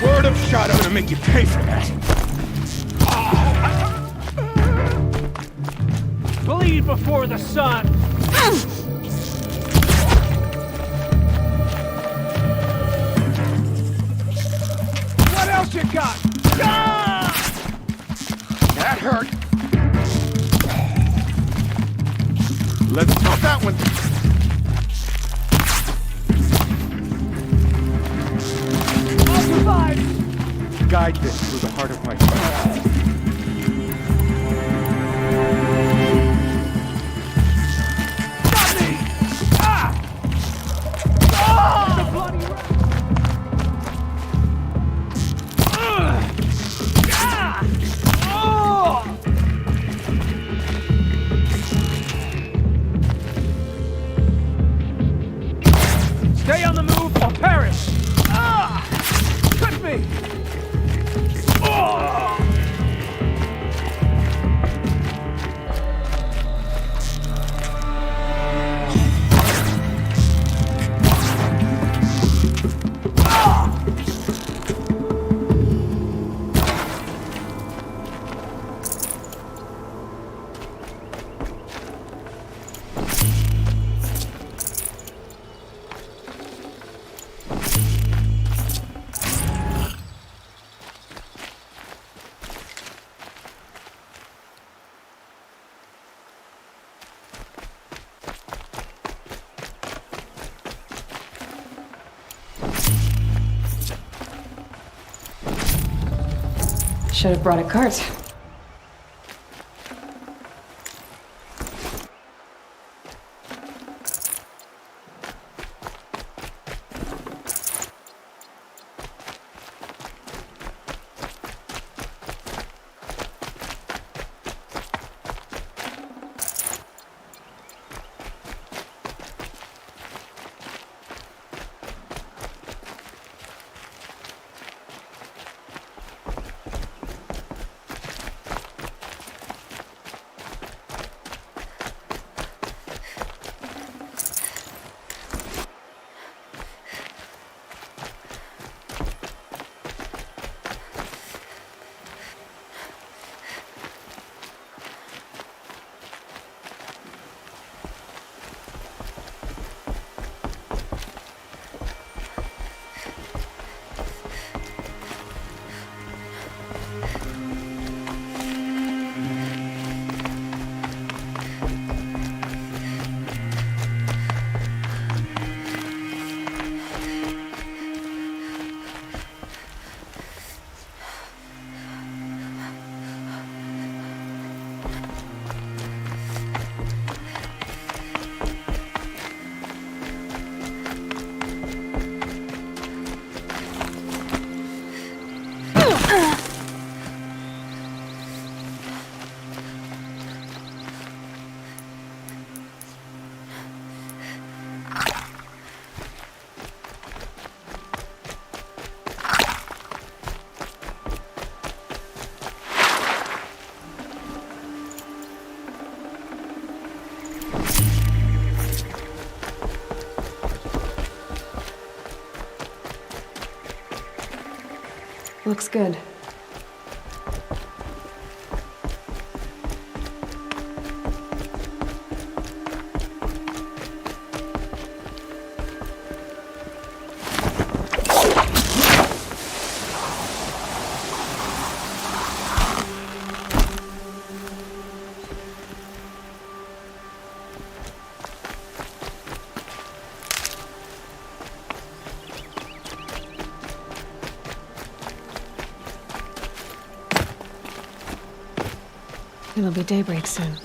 Word of shot, I'm gonna make you pay for that. Bleed before the sun! What else you got? That hurt. Let's pop that one. I'll survive! Guide this through the heart of my fight. Got me! Ah! Ah! The bloody ah! Oh! Stay on the move or perish! Ah! Touch me! Oh! Should have brought a cart. Looks good. It'll be daybreak soon.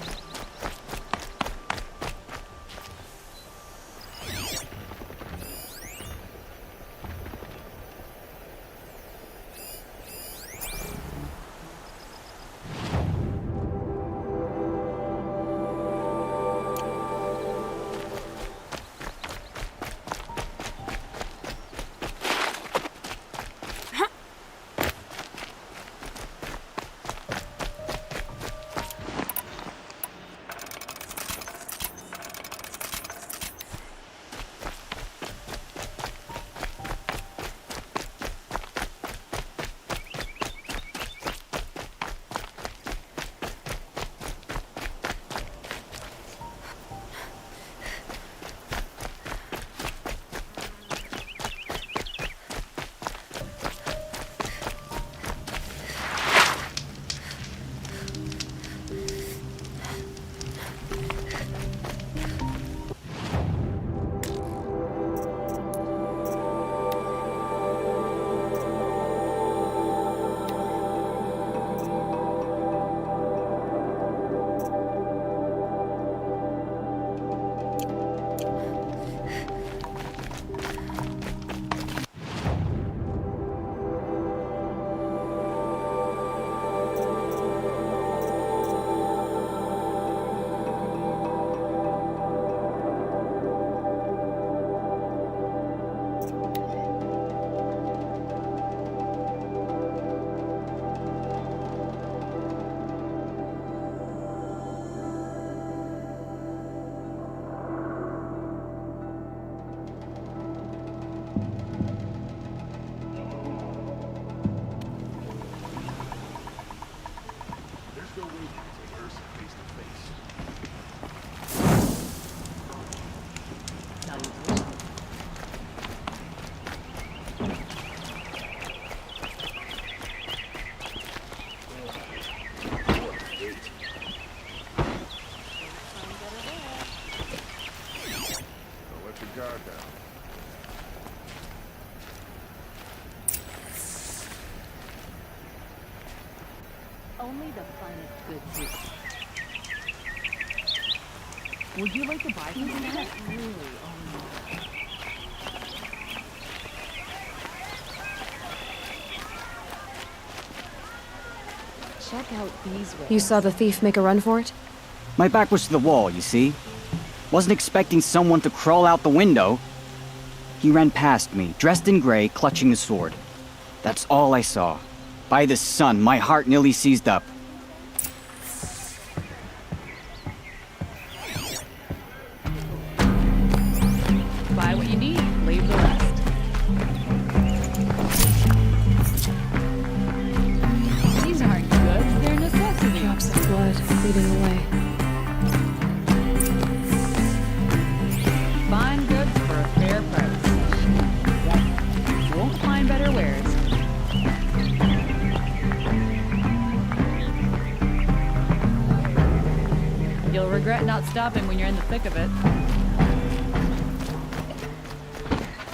Only the finest goods here. Would you like to buy something? That's really all you need. Check out these wares. You saw the thief make a run for it? My back was to the wall, you see? Wasn't expecting someone to crawl out the window. He ran past me, dressed in gray, clutching a sword. That's all I saw. By the sun, my heart nearly seized up. Buy what you need, leave the rest. These aren't goods, they're necessities. Drops of blood leading the way. Fine goods for a fair price. Won't find better wares. You'll regret not stopping when you're in the thick of it.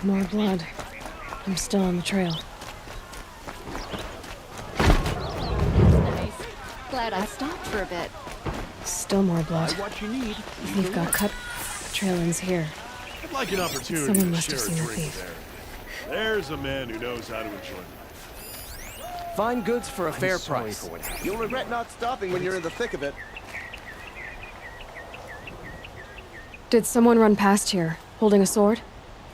More blood. I'm still on the trail. Nice. Glad I stopped for a bit. Still more blood. What you need. The thief got cut. Trail ends here. I'd like an opportunity Someone to must share have a seen the drink thief. there. There's a man who knows how to enjoy life. Fine goods for a fair price. You'll regret not stopping when you're in the thick of it. Did someone run past here, holding a sword?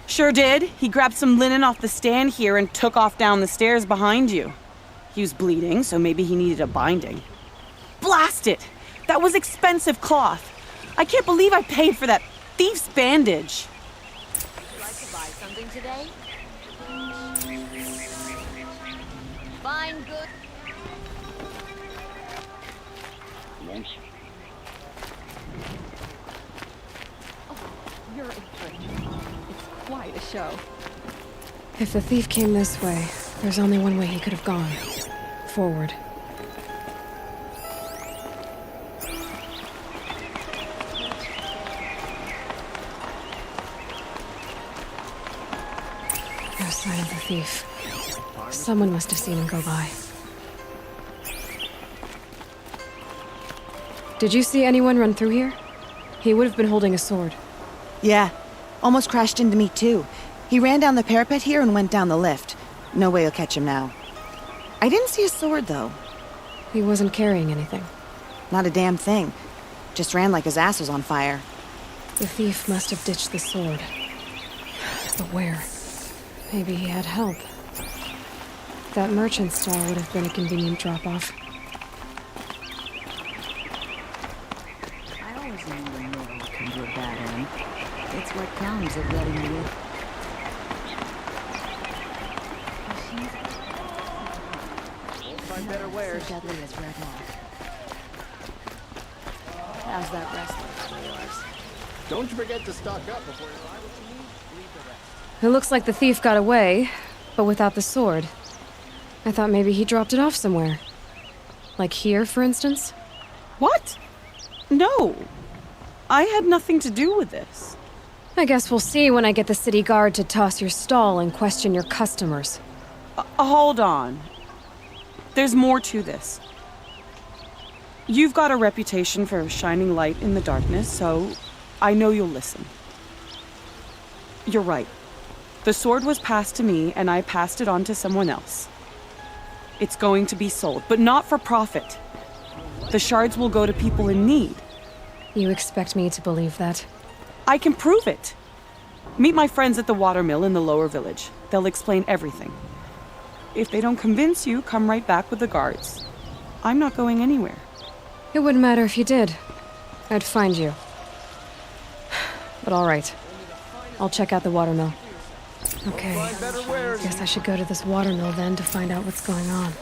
Sure did. He grabbed some linen off the stand here and took off down the stairs behind you. He was bleeding, so maybe he needed a binding. Blast it! That was expensive cloth. I can't believe I paid for that thief's bandage. Would you like to buy something today? Fine good. You're a treasure. It's quite a show. If the thief came this way, there's only one way he could have gone. Forward. No sign of the thief. Someone must have seen him go by. Did you see anyone run through here? He would have been holding a sword. Yeah, almost crashed into me too. He ran down the parapet here and went down the lift. No way you'll catch him now. I didn't see a sword though. He wasn't carrying anything. Not a damn thing. Just ran like his ass was on fire. The thief must have ditched the sword. But where? Maybe he had help. That merchant stall would have been a convenient drop-off. I always knew the middle can do a bad end. It's what comes of letting you. Find better wares. So deadly as red moth. How's that restless of yours? Don't you forget to stock up before you buy what you need. Leave the rest. It looks like the thief got away, but without the sword. I thought maybe he dropped it off somewhere. Like here, for instance? What? No. I had nothing to do with this. I guess we'll see when I get the city guard to toss your stall and question your customers. Hold on. There's more to this. You've got a reputation for shining light in the darkness, so I know you'll listen. You're right. The sword was passed to me, and I passed it on to someone else. It's going to be sold, but not for profit. The shards will go to people in need. You expect me to believe that? I can prove it. Meet my friends at the watermill in the lower village. They'll explain everything. If they don't convince you, come right back with the guards. I'm not going anywhere. It wouldn't matter if you did. I'd find you. But all right. I'll check out the watermill. Okay. Find better wares. Guess I should go to this watermill then to find out what's going on.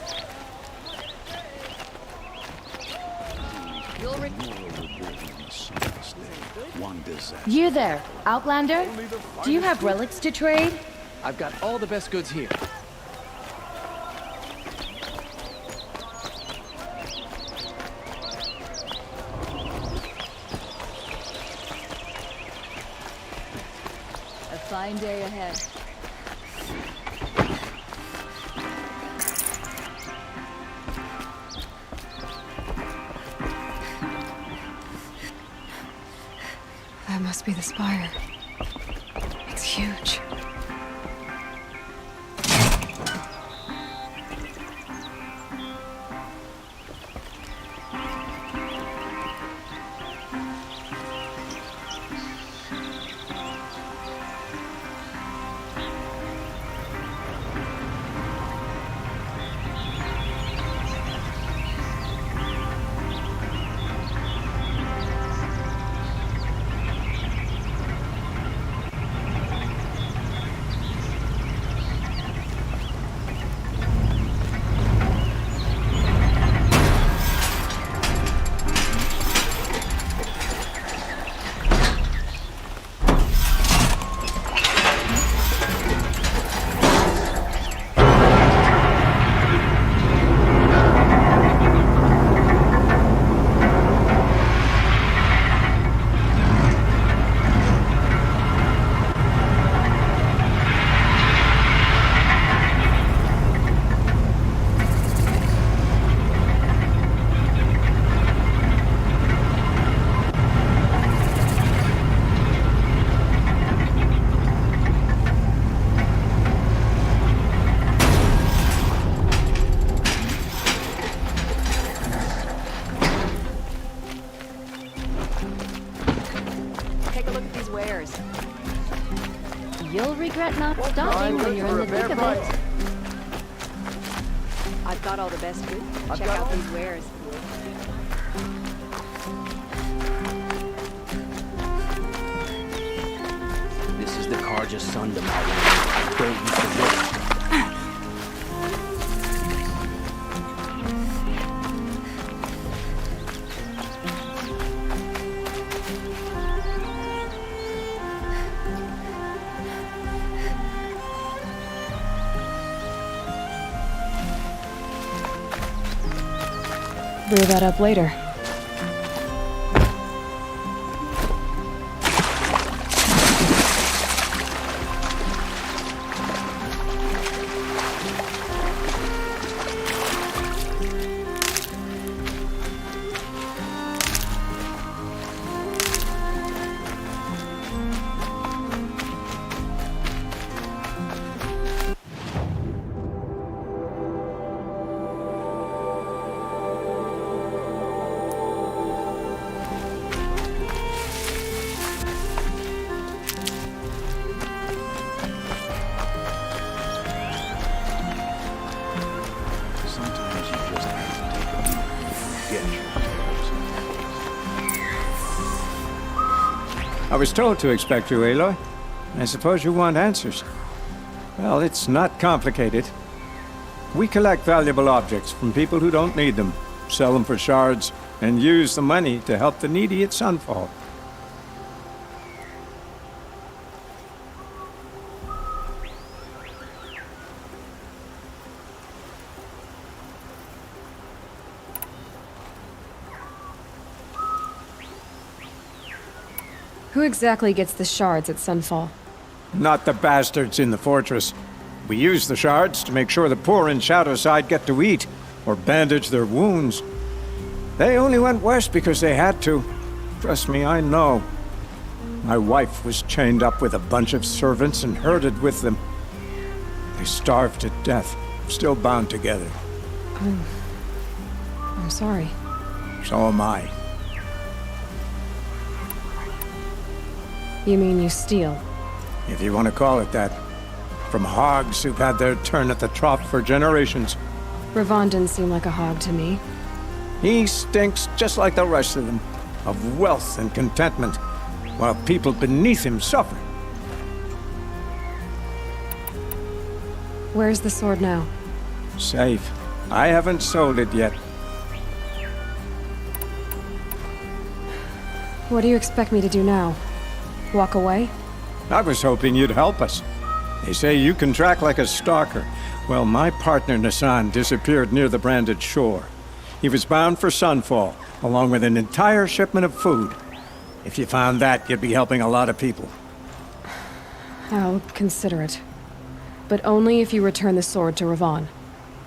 You there, Outlander? Do you have relics to trade? I've got all the best goods here. A fine day ahead. must be the spire. It's huge. Take a look at these wares. You'll regret not stopping when you're in the thick of it. I've got all the best food. Check out these wares. This is the Karja son to my one. Don't use the whip. Brew that up later. I was told to expect you, Aloy. I suppose you want answers. Well, it's not complicated. We collect valuable objects from people who don't need them, sell them for shards, and use the money to help the needy at Sunfall. Who exactly gets the shards at Sunfall? Not the bastards in the fortress. We use the shards to make sure the poor in Shadowside get to eat, or bandage their wounds. They only went west because they had to. Trust me, I know. My wife was chained up with a bunch of servants and herded with them. They starved to death, still bound together. I'm sorry. So am I. You mean you steal? If you want to call it that. From hogs who've had their turn at the trough for generations. Ravon didn't seem like a hog to me. He stinks just like the rest of them, of wealth and contentment, while people beneath him suffer. Where's the sword now? Safe. I haven't sold it yet. What do you expect me to do now? Walk away? I was hoping you'd help us. They say you can track like a stalker. Well, my partner Nassan disappeared near the branded shore. He was bound for Sunfall, along with an entire shipment of food. If you found that, you'd be helping a lot of people. I'll consider it. But only if you return the sword to Ravon.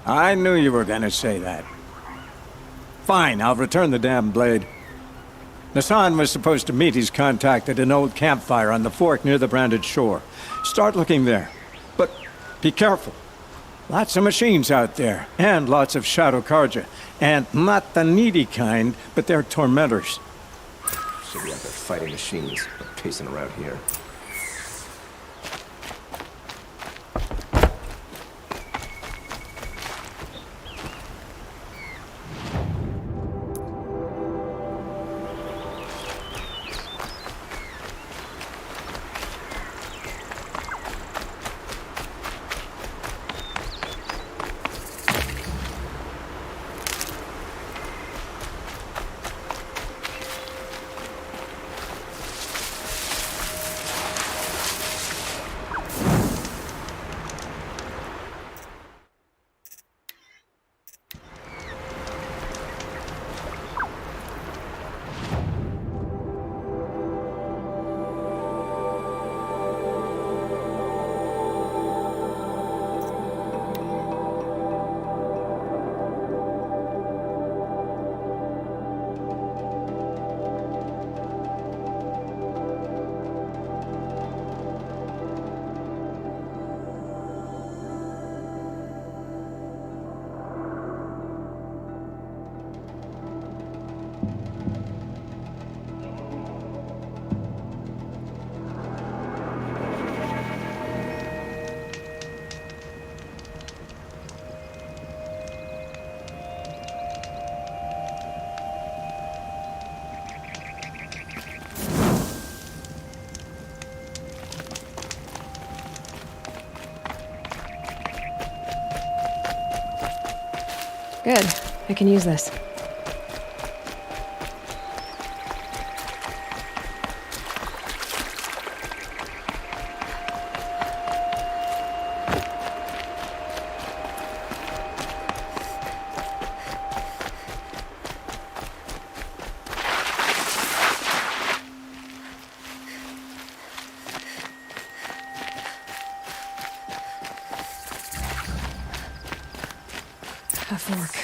I knew you were gonna say that. Fine, I'll return the damn blade. Nassan was supposed to meet his contact at an old campfire on the fork near the branded shore. Start looking there. But be careful. Lots of machines out there, and lots of Shadow Karja. And not the needy kind, but they're tormentors. Should be out there fighting machines, but pacing around here. Good. I can use this. A fork.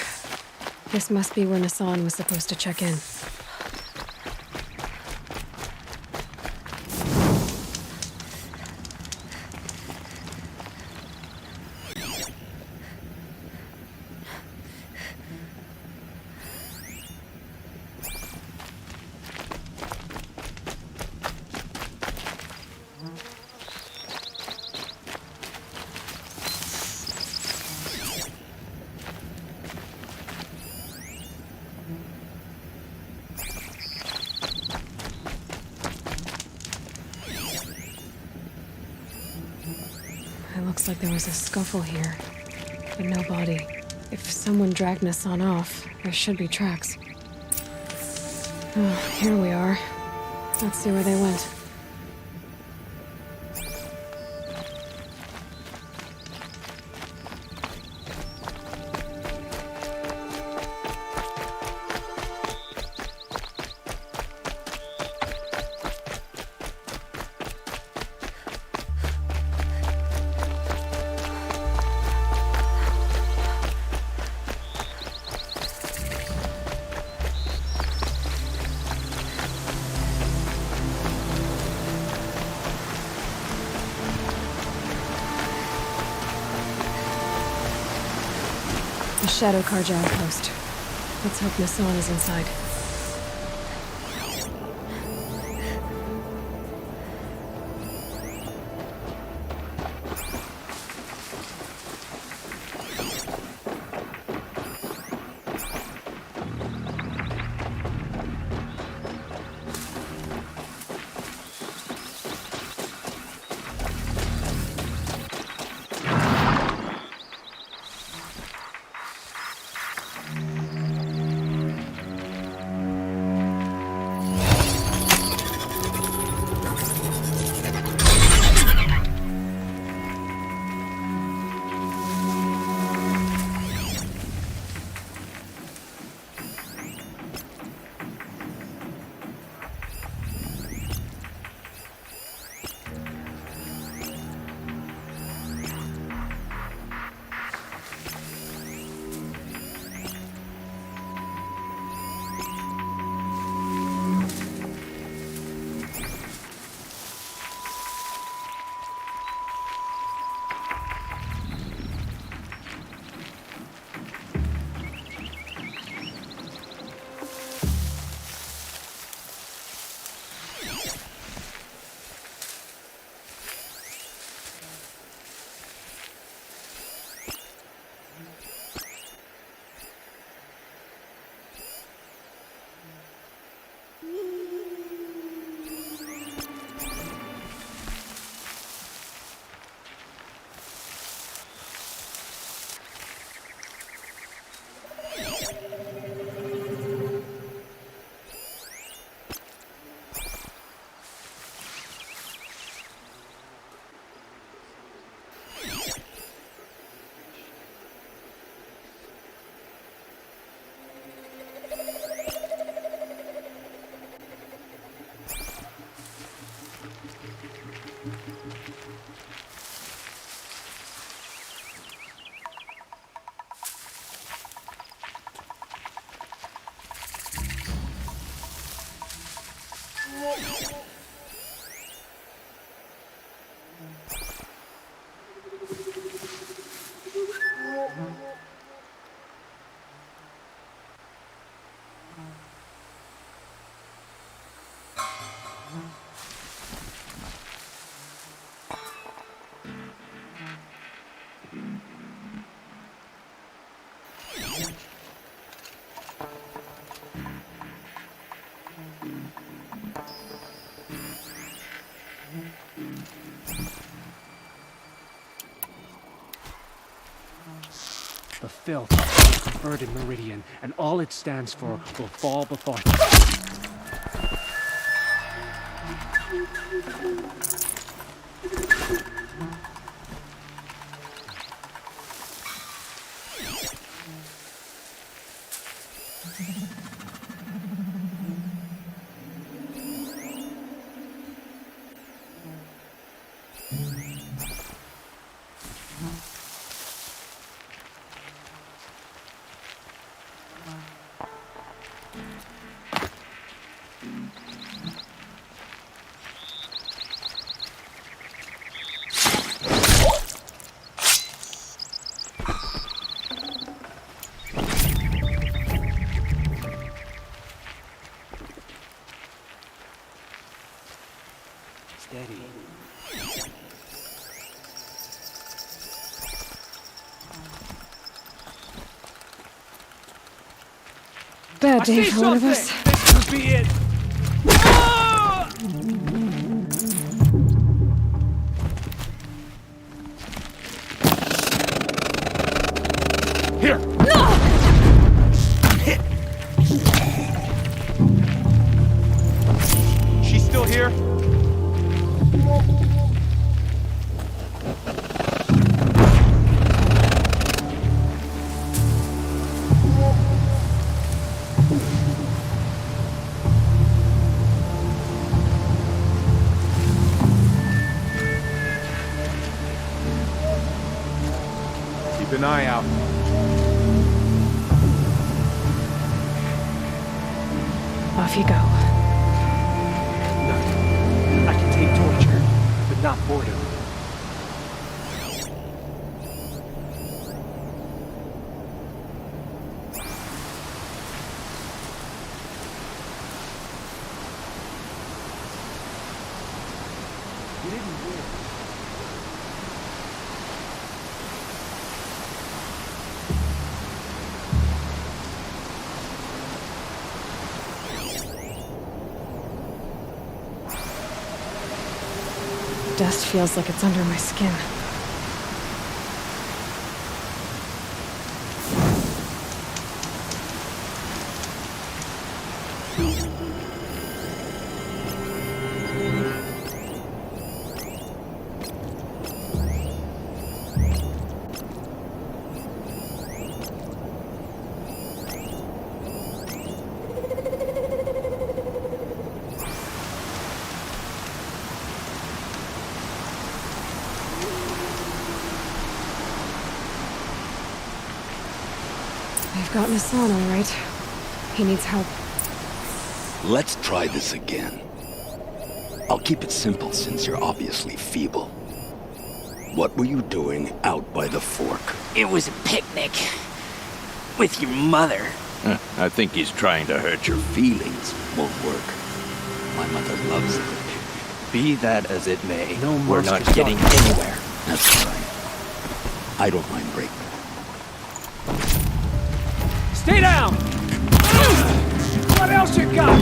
This must be where Nassan was supposed to check in. It looks like there was a scuffle here, but no body. If someone dragged Nassan off, there should be tracks. Oh, here we are. Let's see where they went. The Shadow Karja outpost. Let's hope Nassan is inside. The filth is a converted meridian, and all it stands for will fall before... Steady. Bad I day see for one of something! us. This could be it! Ah! Here! She's still here? Keep an eye out. Off you go. No. I can take torture, but not boredom. You didn't do it. Dust feels like it's under my skin. They've gotten us on, all right. He needs help. Let's try this again. I'll keep it simple since you're obviously feeble. What were you doing out by the fork? It was a picnic. With your mother. I think he's trying to hurt your feelings. Won't work. My mother loves a good picnic. Be that as it may, No we're not monster getting stuff. anywhere. That's right. I don't mind breaking. Stay down! What else you got?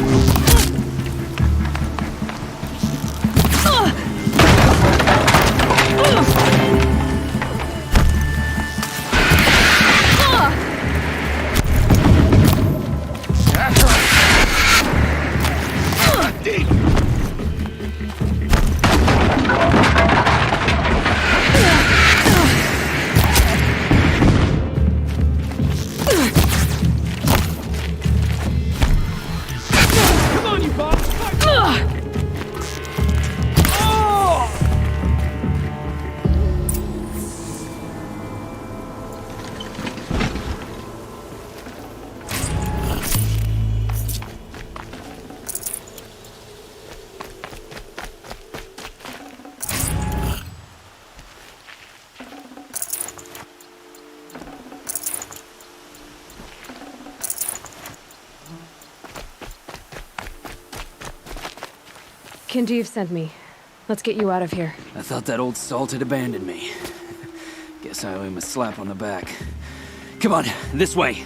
Come on, you bum! Kinjeev sent me. Let's get you out of here. I thought that old salt had abandoned me. Guess I owe him a slap on the back. Come on, this way.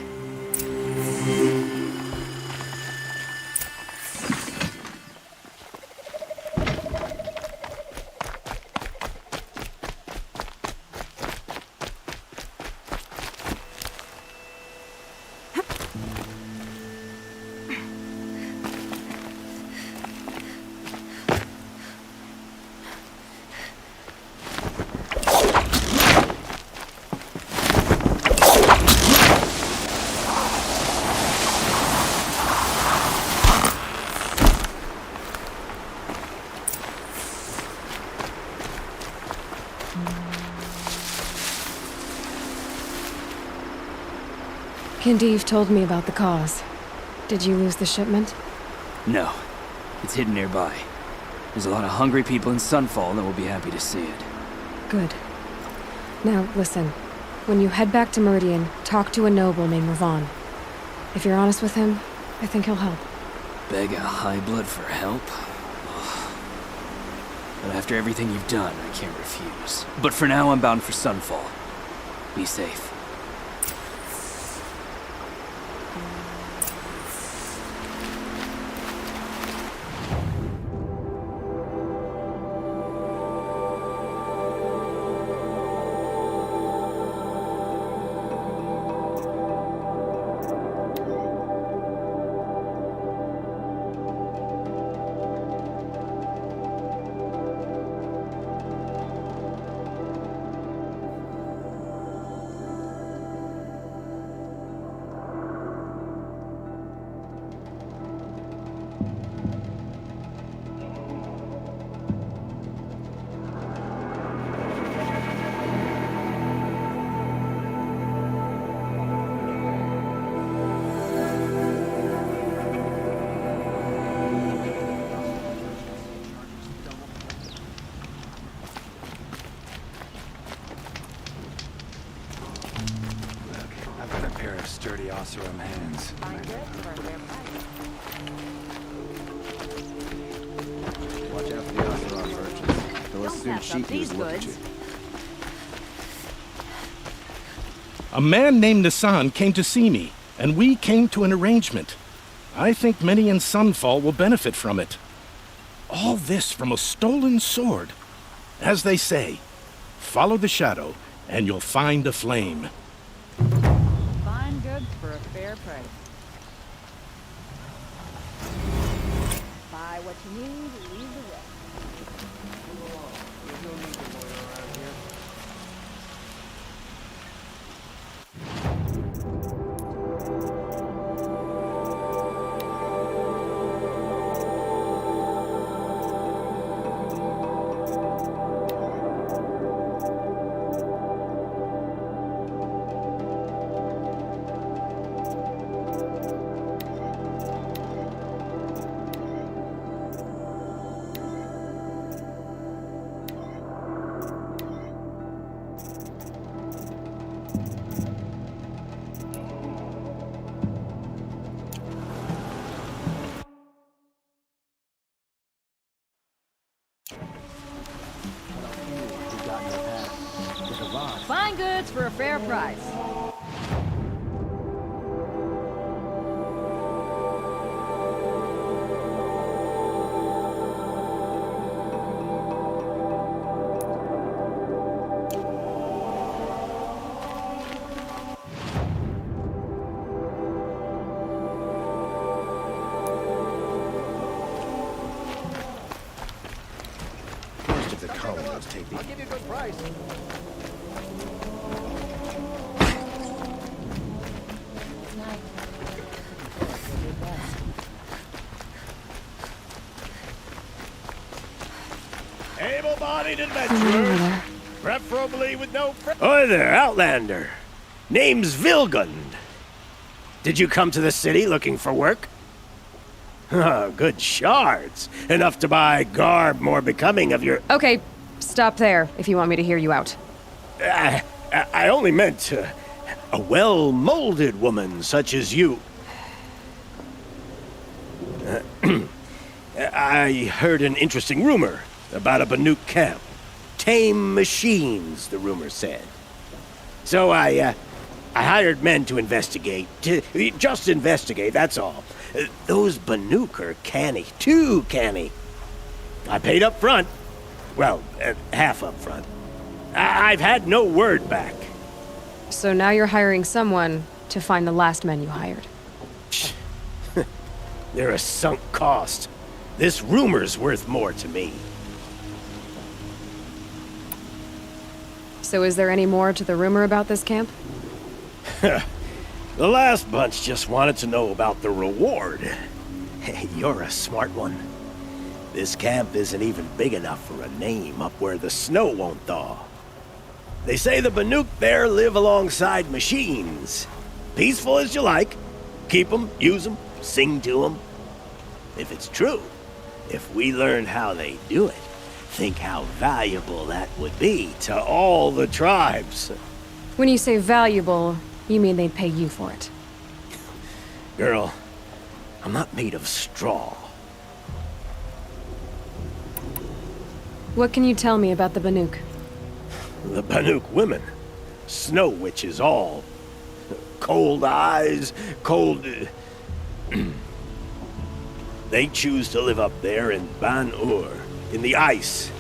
Kindev told me about the cause. Did you lose the shipment? No. It's hidden nearby. There's a lot of hungry people in Sunfall that will be happy to see it. Good. Now, listen. When you head back to Meridian, talk to a noble named Ravon. If you're honest with him, I think he'll help. Beg a high blood for help? But after everything you've done, I can't refuse. But for now, I'm bound for Sunfall. Be safe. Sturdy Oseram hands. Watch out for the Oseram merchants. They'll assume sheep news look at you. A man named Nissan came to see me, and we came to an arrangement. I think many in Sunfall will benefit from it. All this from a stolen sword. As they say, follow the shadow, and you'll find a flame. Fine goods for a fair price. Buy what you need, leave the rest. Fine goods for a fair price. Most of the colonists take the... I'll give you a good price. Able-bodied adventurer, preferably with no friends. Hi there, Outlander. Name's Vilgund. Did you come to the city looking for work? Oh, good shards. Enough to buy garb more becoming of your... Okay, stop there if you want me to hear you out. I only meant a well-molded woman such as you. I heard an interesting rumor about a Banuk camp. Tame machines, the rumor said. So I hired men to investigate. Just investigate, that's all. Those Banuk are canny, too canny. I paid up front. Well, half up front. I've had no word back. So now you're hiring someone to find the last men you hired. They're a sunk cost. This rumor's worth more to me. So is there any more to the rumor about this camp? The last bunch just wanted to know about the reward. Hey, you're a smart one. This camp isn't even big enough for a name up where the snow won't thaw. They say the Banuk there live alongside machines. Peaceful as you like. Keep 'em, use 'em, sing to 'em. If it's true, if we learn how they do it, think how valuable that would be to all the tribes. When you say valuable, you mean they'd pay you for it. Girl, I'm not made of straw. What can you tell me about the Banuk? The Banuk women. Snow witches all. Cold eyes, cold... They choose to live up there in Ban-Ur, in the ice.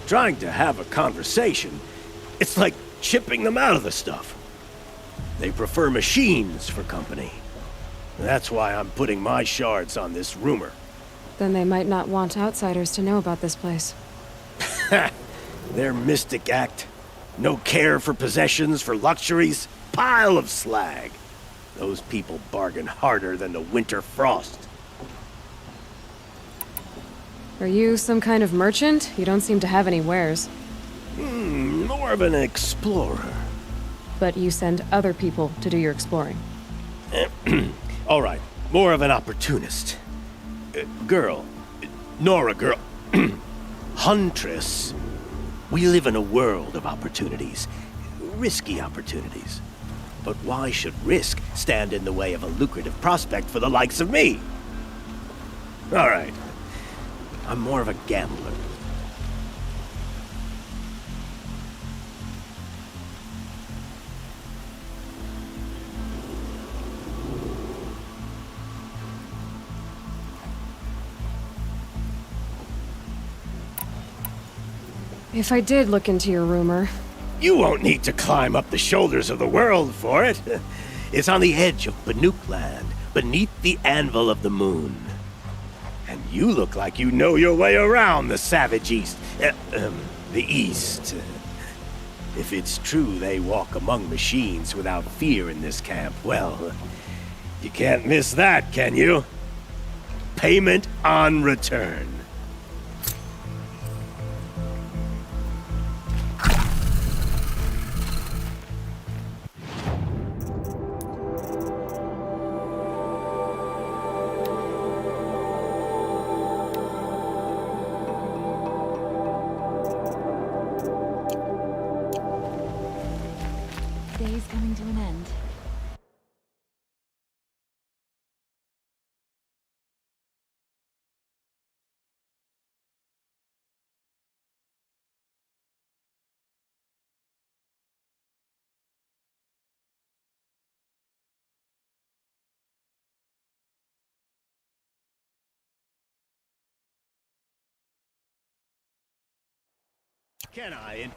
Trying to have a conversation, it's like chipping them out of the stuff. They prefer machines for company. That's why I'm putting my shards on this rumor. Then they might not want outsiders to know about this place. Their mystic act. No care for possessions, for luxuries. Pile of slag. Those people bargain harder than the winter frost. Are you some kind of merchant? You don't seem to have any wares. More of an explorer. But you send other people to do your exploring. All right, more of an opportunist. Girl. Nora girl. Huntress. We live in a world of opportunities. Risky opportunities. But why should risk stand in the way of a lucrative prospect for the likes of me? All right. I'm more of a gambler. If I did look into your rumor... You won't need to climb up the shoulders of the world for it. It's on the edge of Banuk land, beneath the anvil of the moon. And you look like you know your way around the savage east. The east. If it's true they walk among machines without fear in this camp, well, you can't miss that, can you? Payment on return. Day's coming to an end. Can I?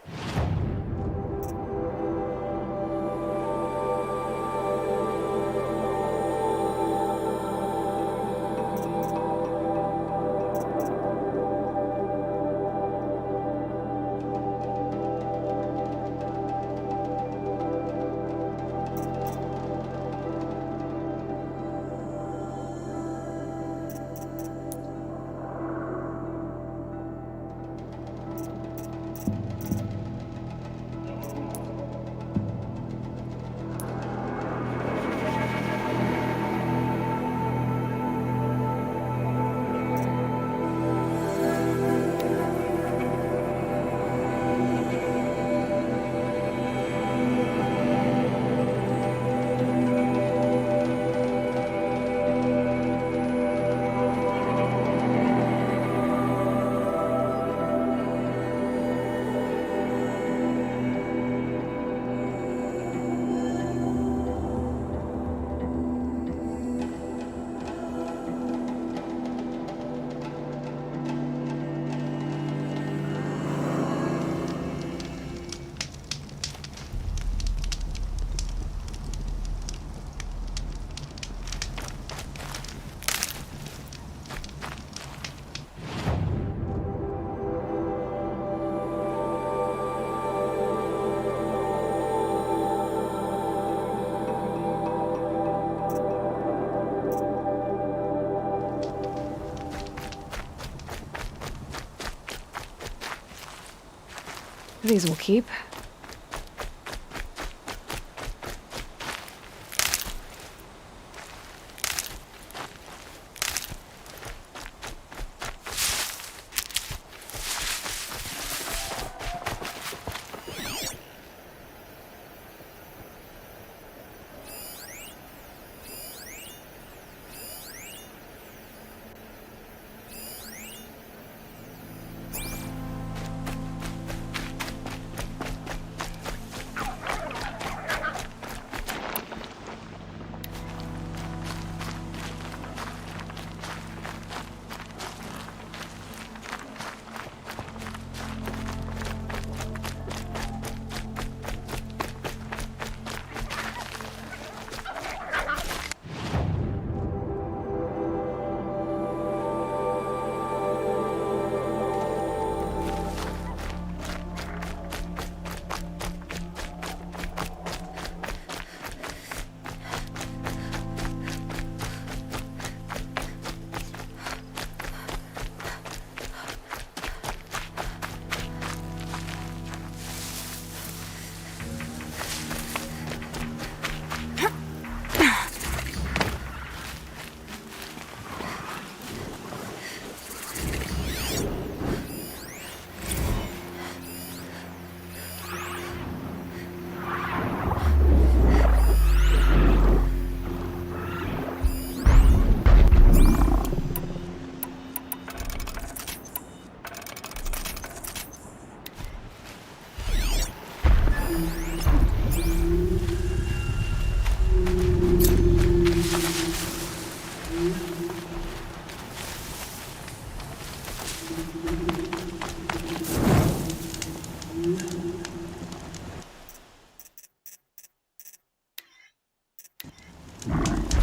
These will keep.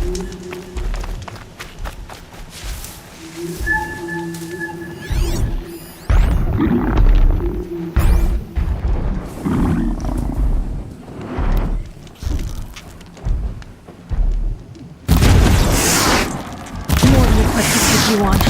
You want?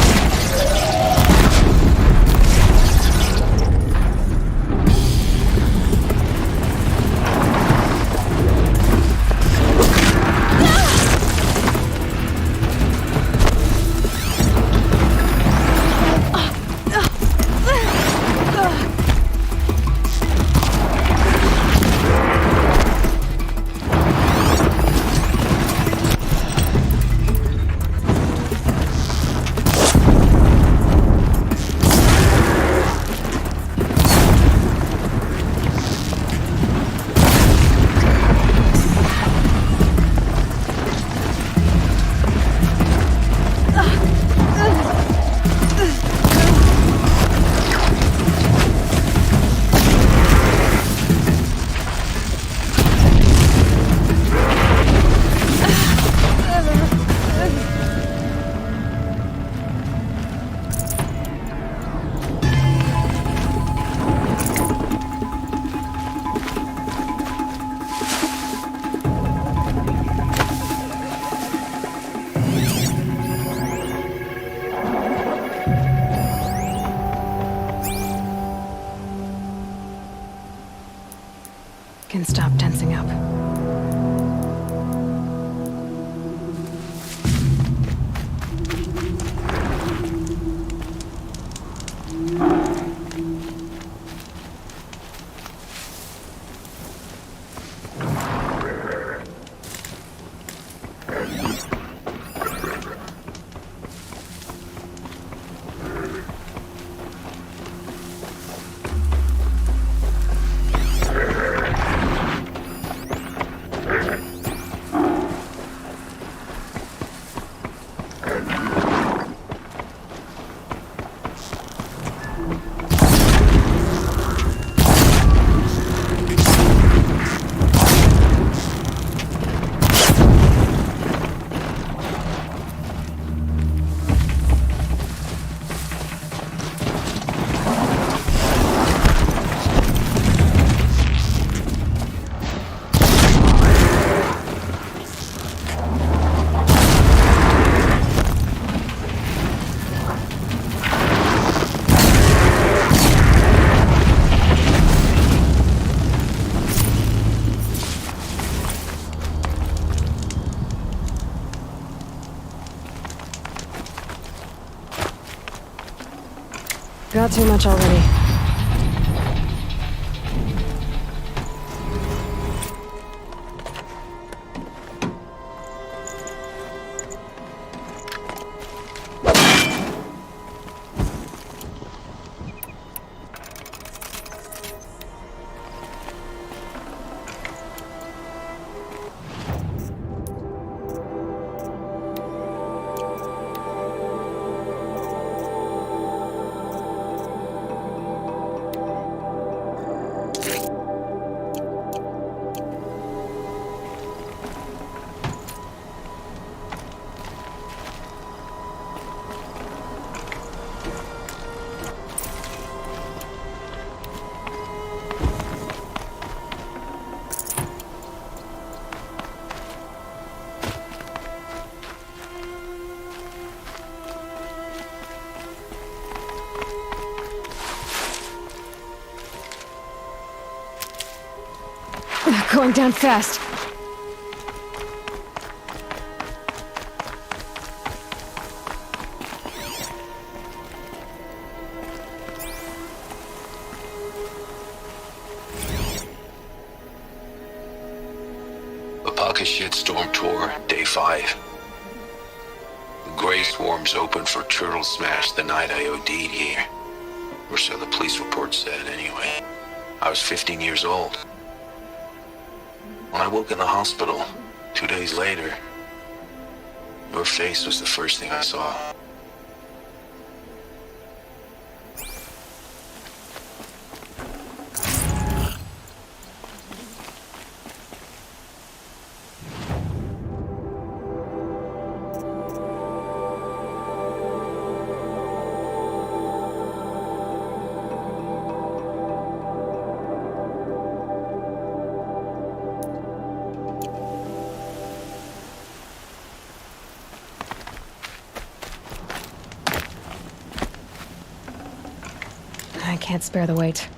Can stop tensing up. Got too much already. Going down fast. Pocket Shitstorm Tour, Day 5. The Grey Swarms opened for Turtle Smash the night I OD'd here. Or so the police report said, anyway. I was 15 years old. When I woke in the hospital, 2 days later, your face was the first thing I saw. can't spare the weight.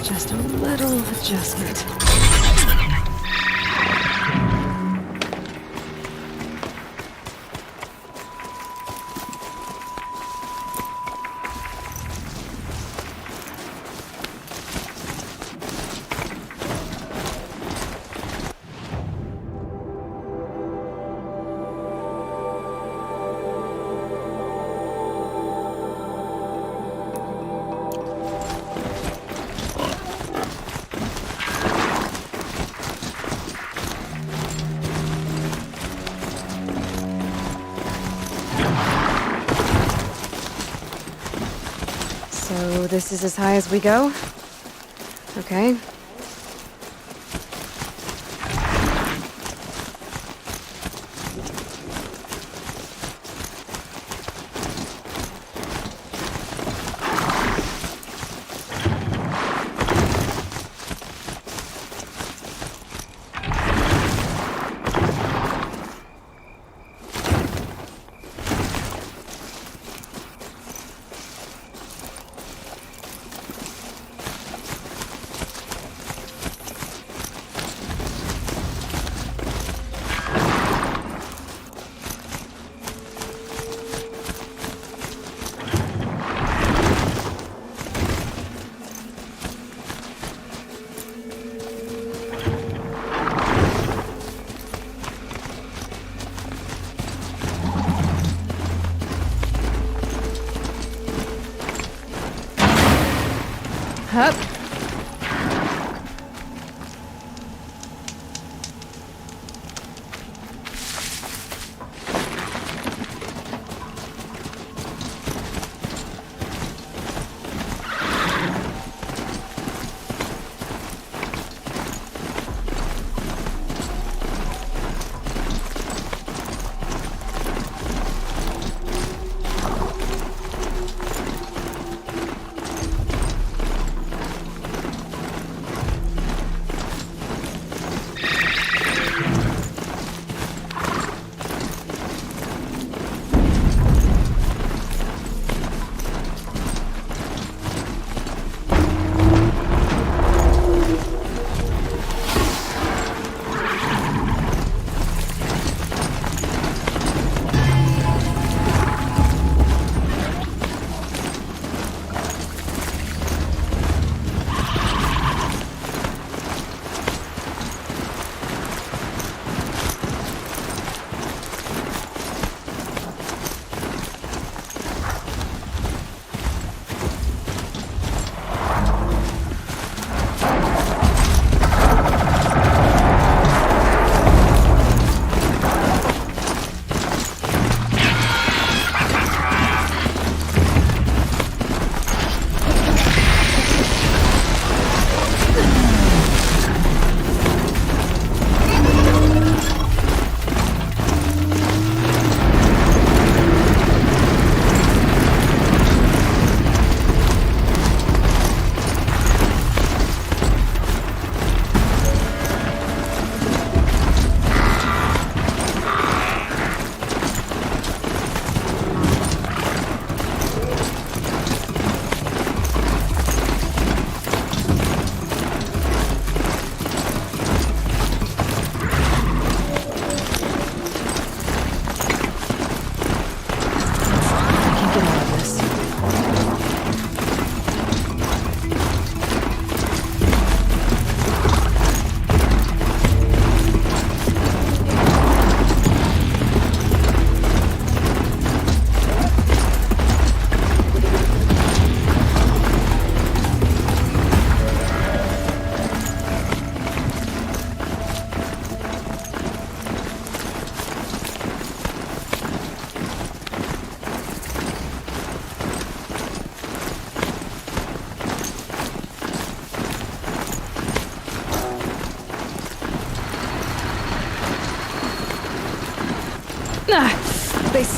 Just a little adjustment. So this is as high as we go? Okay. Hup.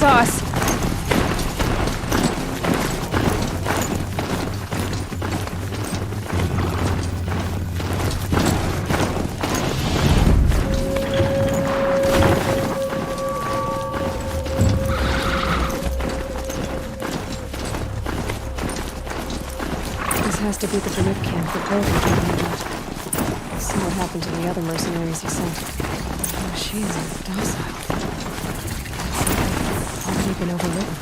saw us. This has to be the Banuk camp that Bill was talking about. Let's see what happened to the other mercenaries he sent. The machines are docile. It's already been overridden.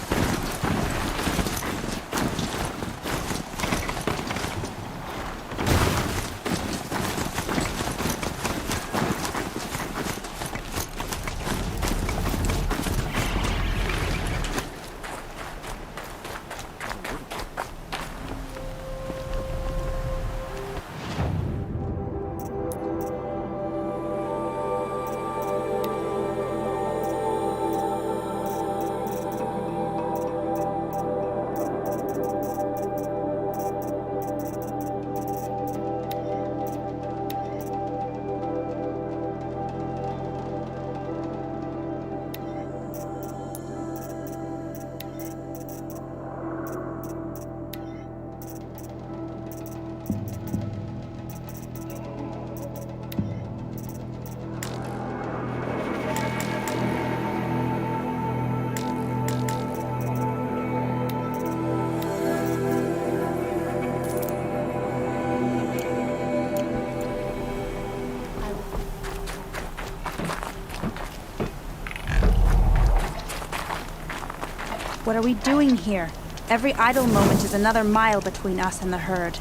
What are we doing here? Every idle moment is another mile between us and the herd.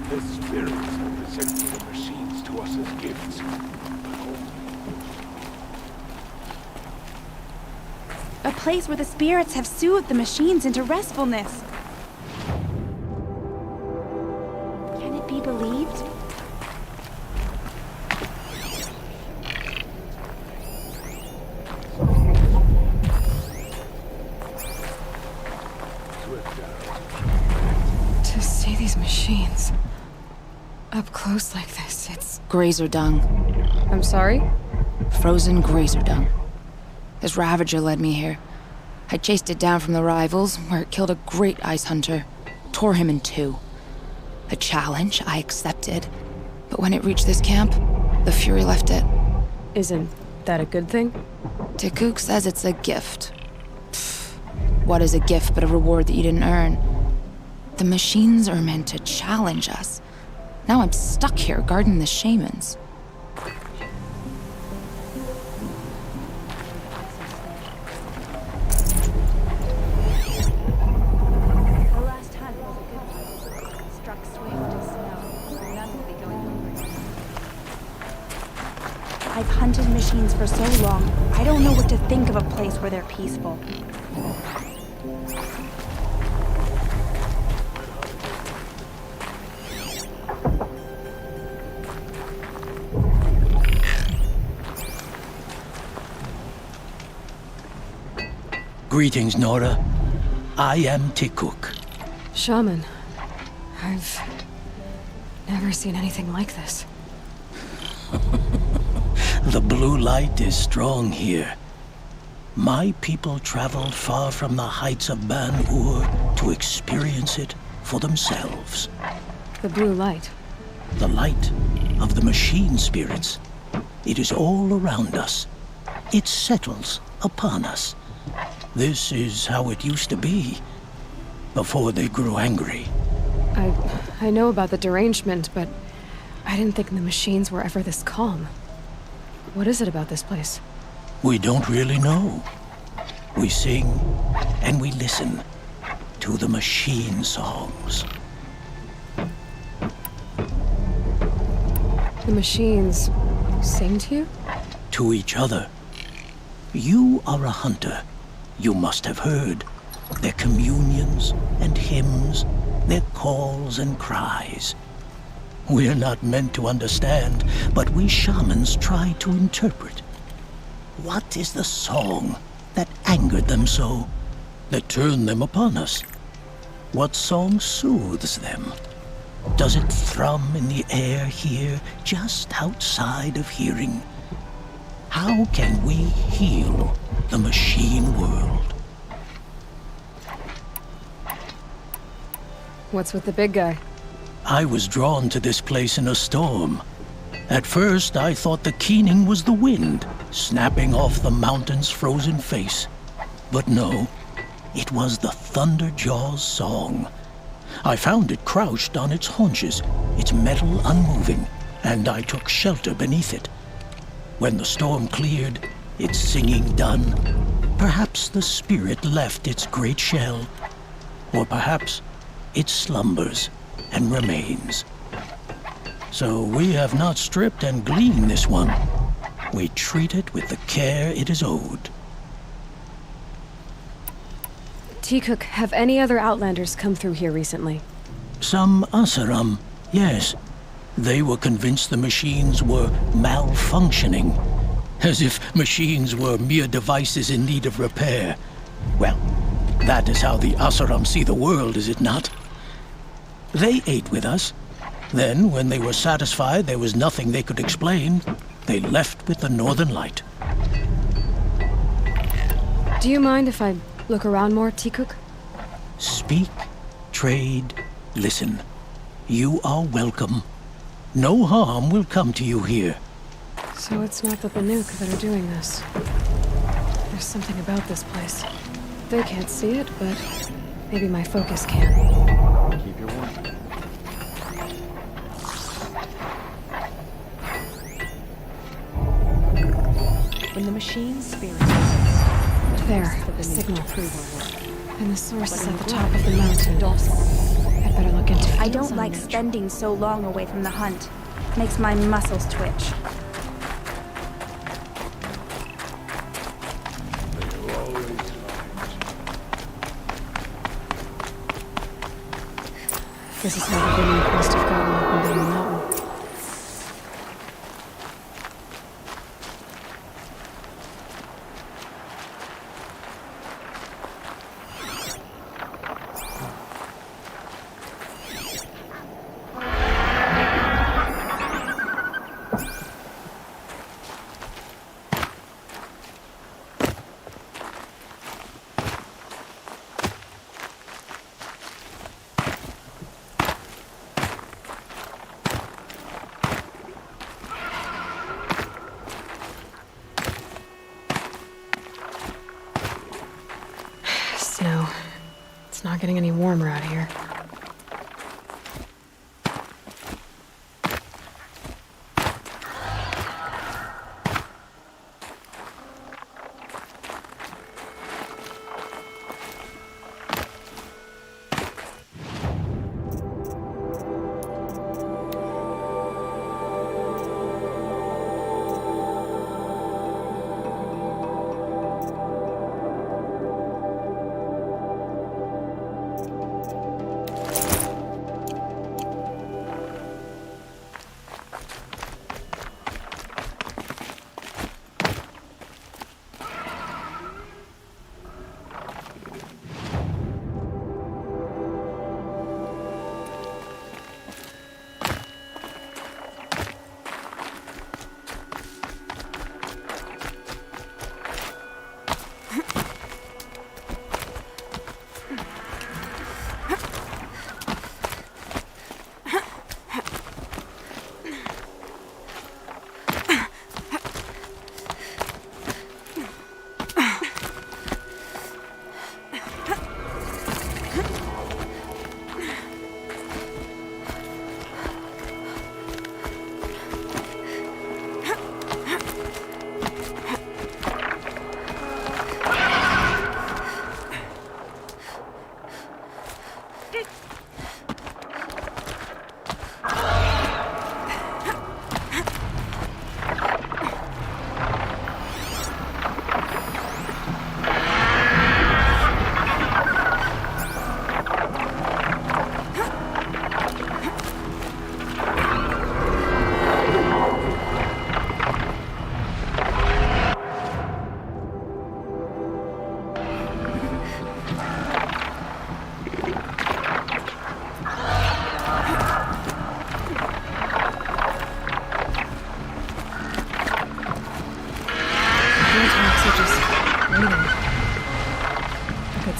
The spirits are presenting the machines to us as gifts. A place where the spirits have soothed the machines into restfulness. Can it be believed? To see these machines up close like this, it's... Grazer dung. I'm sorry? Frozen grazer dung. This Ravager led me here. I chased it down from the rivals, where it killed a great ice hunter. Tore him in two. A challenge I accepted. But when it reached this camp, the Fury left it. Isn't that a good thing? Tikuk says it's a gift. Pfft. What is a gift but a reward that you didn't earn? The machines are meant to challenge us. Now I'm stuck here guarding the shamans. I've hunted machines for so long, I don't know what to think of a place where they're peaceful. Greetings, Nora. I am Tikuk. Shaman, I've never seen anything like this. The blue light is strong here. My people traveled far from the heights of Ban-Ur to experience it for themselves. The blue light? The light of the machine spirits. It is all around us. It settles upon us. This is how it used to be, before they grew angry. I know about the derangement, but I didn't think the machines were ever this calm. What is it about this place? We don't really know. We sing and we listen to the machine songs. The machines sing to you? To each other. You are a hunter. You must have heard their communions and hymns, their calls and cries. We're not meant to understand, but we shamans try to interpret. What is the song that angered them so, that turned them upon us? What song soothes them? Does it thrum in the air here, just outside of hearing? How can we heal the machine world? What's with the big guy? I was drawn to this place in a storm. At first, I thought the keening was the wind, snapping off the mountain's frozen face. But no, it was the Thunderjaw's song. I found it crouched on its haunches, its metal unmoving, and I took shelter beneath it. When the storm cleared, its singing done, perhaps the spirit left its great shell, or perhaps it slumbers and remains. So we have not stripped and gleaned this one. We treat it with the care it is owed. T-Cook, have any other Outlanders come through here recently? Some Asaram, yes. They were convinced the machines were malfunctioning, as if machines were mere devices in need of repair. Well, that is how the Asaram see the world, is it not? They ate with us. Then, when they were satisfied there was nothing they could explain, they left with the Northern Light. Do you mind if I look around more, T-Cook? Speak, trade, listen. You are welcome. No harm will come to you here. So it's not the Banuk that are doing this. There's something about this place. They can't see it, but maybe my focus can. Keep your warning. When the machine's spirit... There, the signal. And the source is at the top of the mountain. I'd better look into it. I don't like spending so long away from the hunt. Makes my muscles twitch. This is how the Banuk must have gotten up and down the mountain. Snow. It's not getting any warmer out here.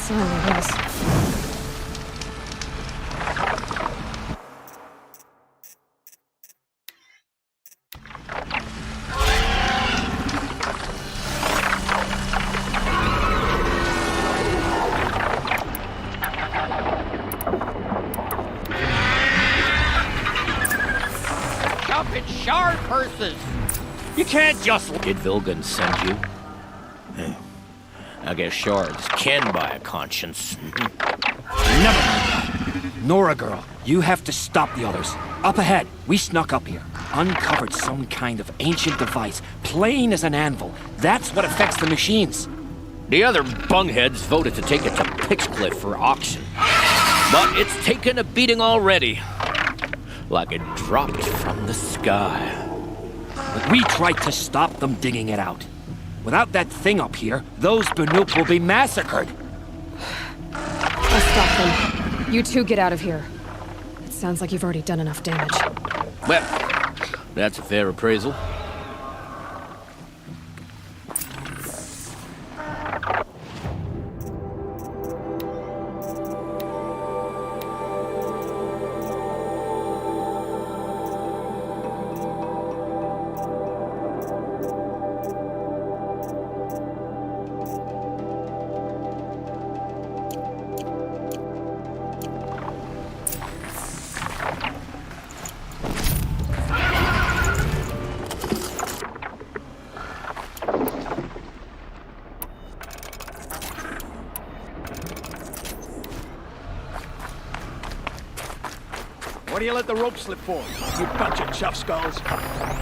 sign, I guess. Up in shard purses! You can't just... Did Vilgan send you? I guess shards can buy a conscience. Never mind that. Nora girl, you have to stop the others. Up ahead, we snuck up here. Uncovered some kind of ancient device, plain as an anvil. That's what affects the machines. The other bungheads voted to take it to Pitchcliff for auction. But it's taken a beating already. Like it dropped from the sky. But we tried to stop them digging it out. Without that thing up here, those Banuk will be massacred. I'll stop them. You two get out of here. It sounds like you've already done enough damage. Well, that's a fair appraisal. What do you let the rope slip for, you bunch of chuff skulls?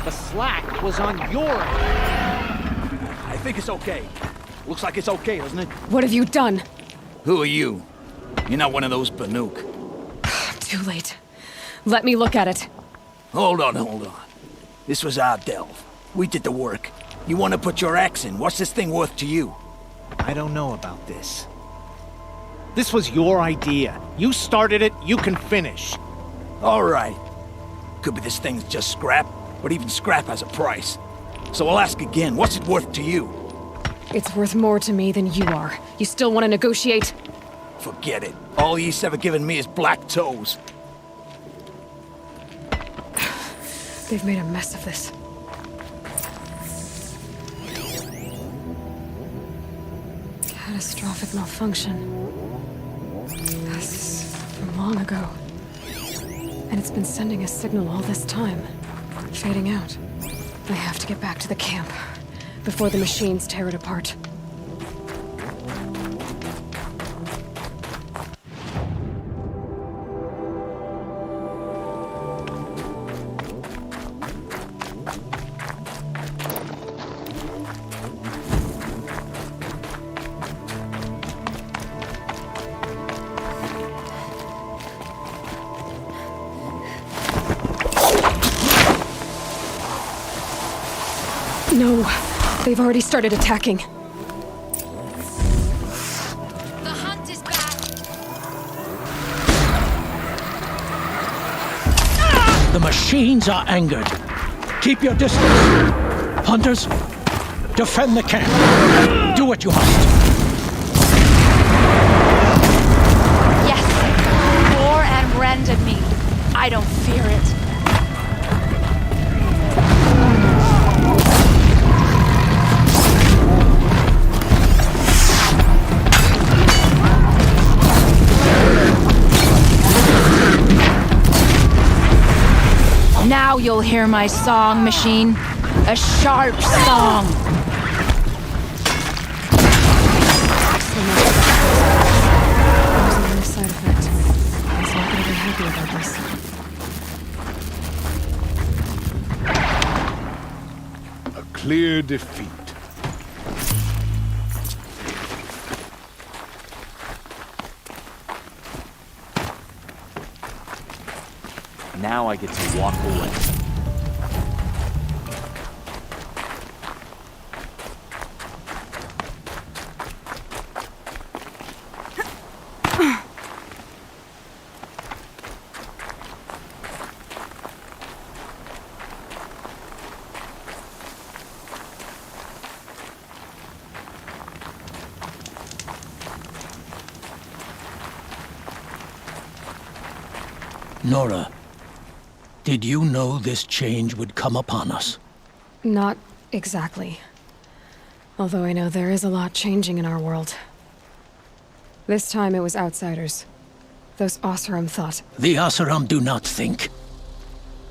The slack was on your end. I think it's okay. Looks like it's okay, doesn't it? What have you done? Who are you? You're not one of those Banuk. Too late. Let me look at it. Hold on. This was our delve. We did the work. You want to put your axe in? What's this thing worth to you? I don't know about this. This was your idea. You started it, you can finish. All right. Could be this thing's just scrap, but even scrap has a price. So I'll ask again, what's it worth to you? It's worth more to me than you are. You still want to negotiate? Forget it. All ye's ever given me is black toes. They've made a mess of this. Catastrophic malfunction. This is from long ago. And it's been sending a signal all this time. Fading out. I have to get back to the camp before the machines tear it apart. No, they've already started attacking. The hunt is back. The machines are angered. Keep your distance. Hunters, defend the camp. Do what you must. Yes, war and rend at me. I don't fear it. Now you'll hear my song, machine. A sharp song. There's another side effect. He's not gonna be happy about this. A clear defeat. Now I get to walk away. Nora, did you know this change would come upon us? Not exactly. Although I know there is a lot changing in our world. This time it was outsiders. Those Oseram thought. The Oseram do not think.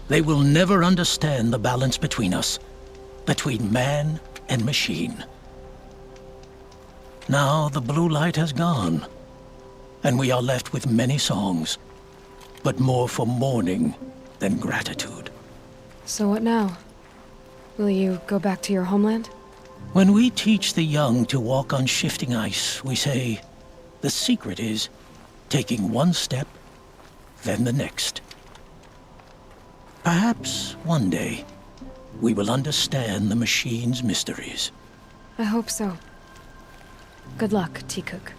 They will never understand the balance between us, between man and machine. Now the blue light has gone, and we are left with many songs, but more for mourning than gratitude. So what now? Will you go back to your homeland? When we teach the young to walk on shifting ice, we say, the secret is taking one step, then the next. Perhaps one day, we will understand the machine's mysteries. I hope so. Good luck, T-Cook.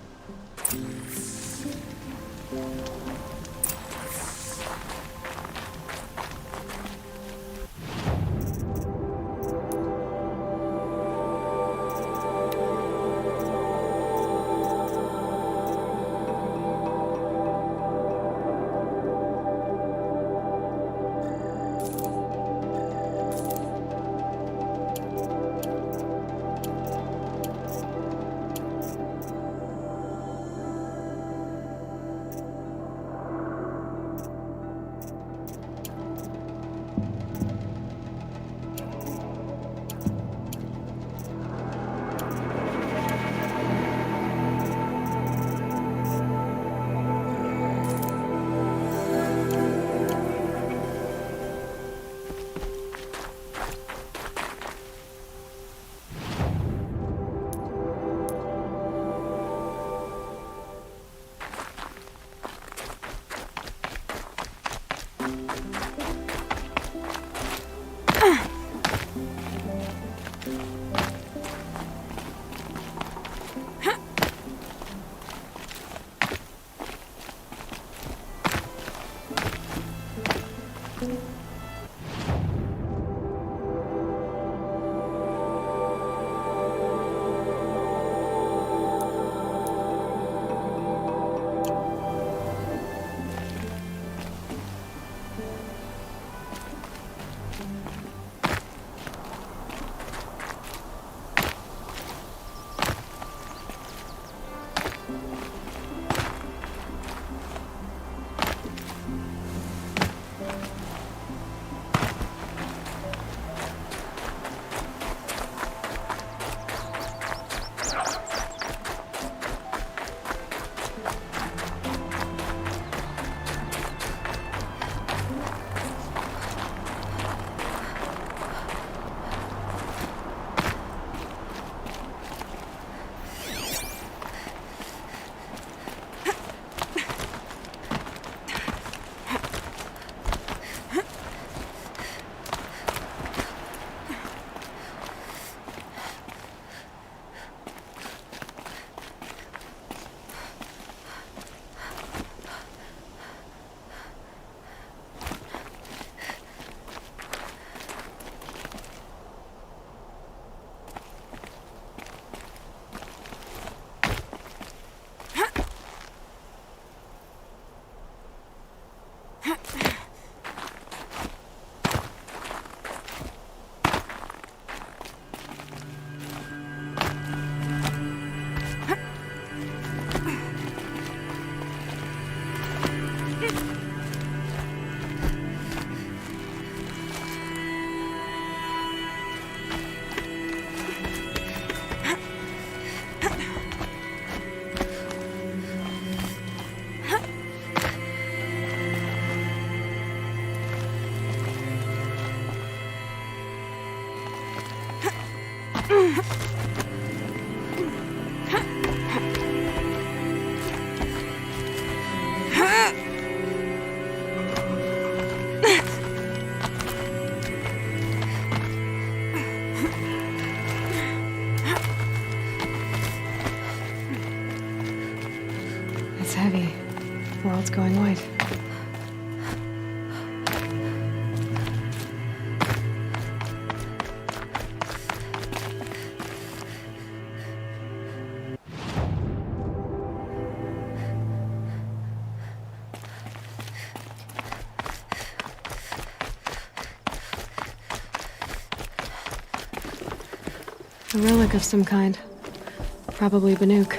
It's heavy. World's going white. A relic of some kind. Probably Banuk.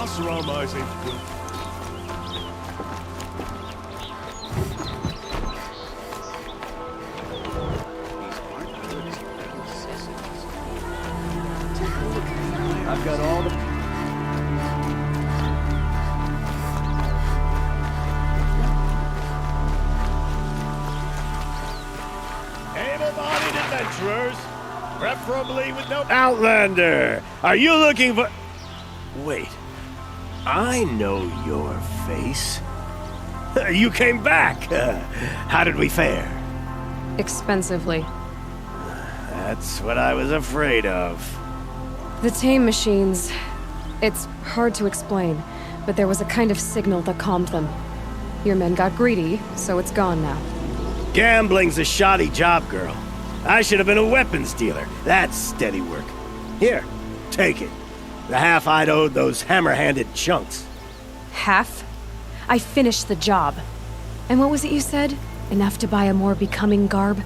Surround my eyes ain't good. I've got all the... Able-bodied adventurers, preferably with no... Outlander, are you looking for... Wait. I know your face. You came back. How did we fare? Expensively. That's what I was afraid of. The tame machines... It's hard to explain, but there was a kind of signal that calmed them. Your men got greedy, so it's gone now. Gambling's a shoddy job, girl. I should have been a weapons dealer. That's steady work. Here, take it. The half I'd owed those hammer-handed chunks. Half? I finished the job. And what was it you said? Enough to buy a more becoming garb?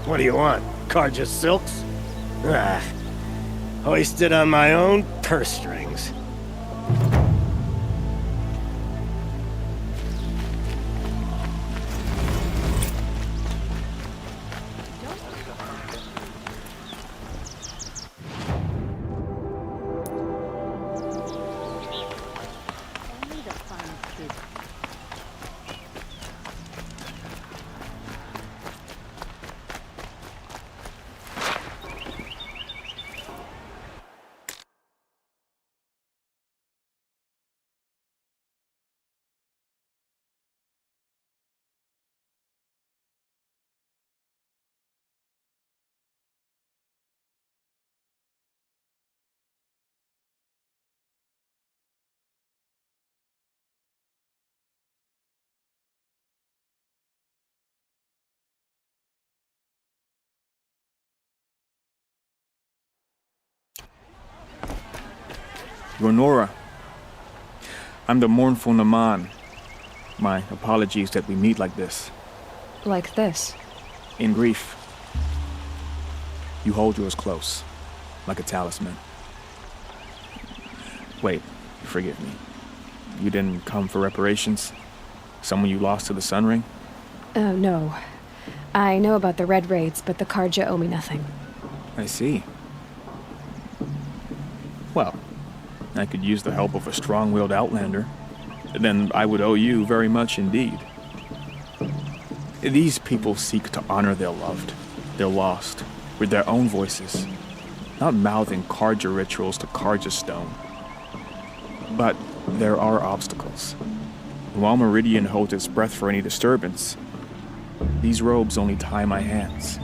What do you want? Carja silks? Ah, hoisted on my own purse strings. Ronora, I'm the mournful Naman. My apologies that we meet like this. Like this? In grief. You hold yours close, like a talisman. Wait, forgive me. You didn't come for reparations? Someone you lost to the Sun Ring? Oh, no. I know about the Red Raids, but the Karja owe me nothing. I see. Well, I could use the help of a strong-willed outlander. Then I would owe you very much indeed. These people seek to honor their loved, their lost, with their own voices, not mouthing Karja rituals to Karja stone. But there are obstacles. While Meridian holds its breath for any disturbance, these robes only tie my hands.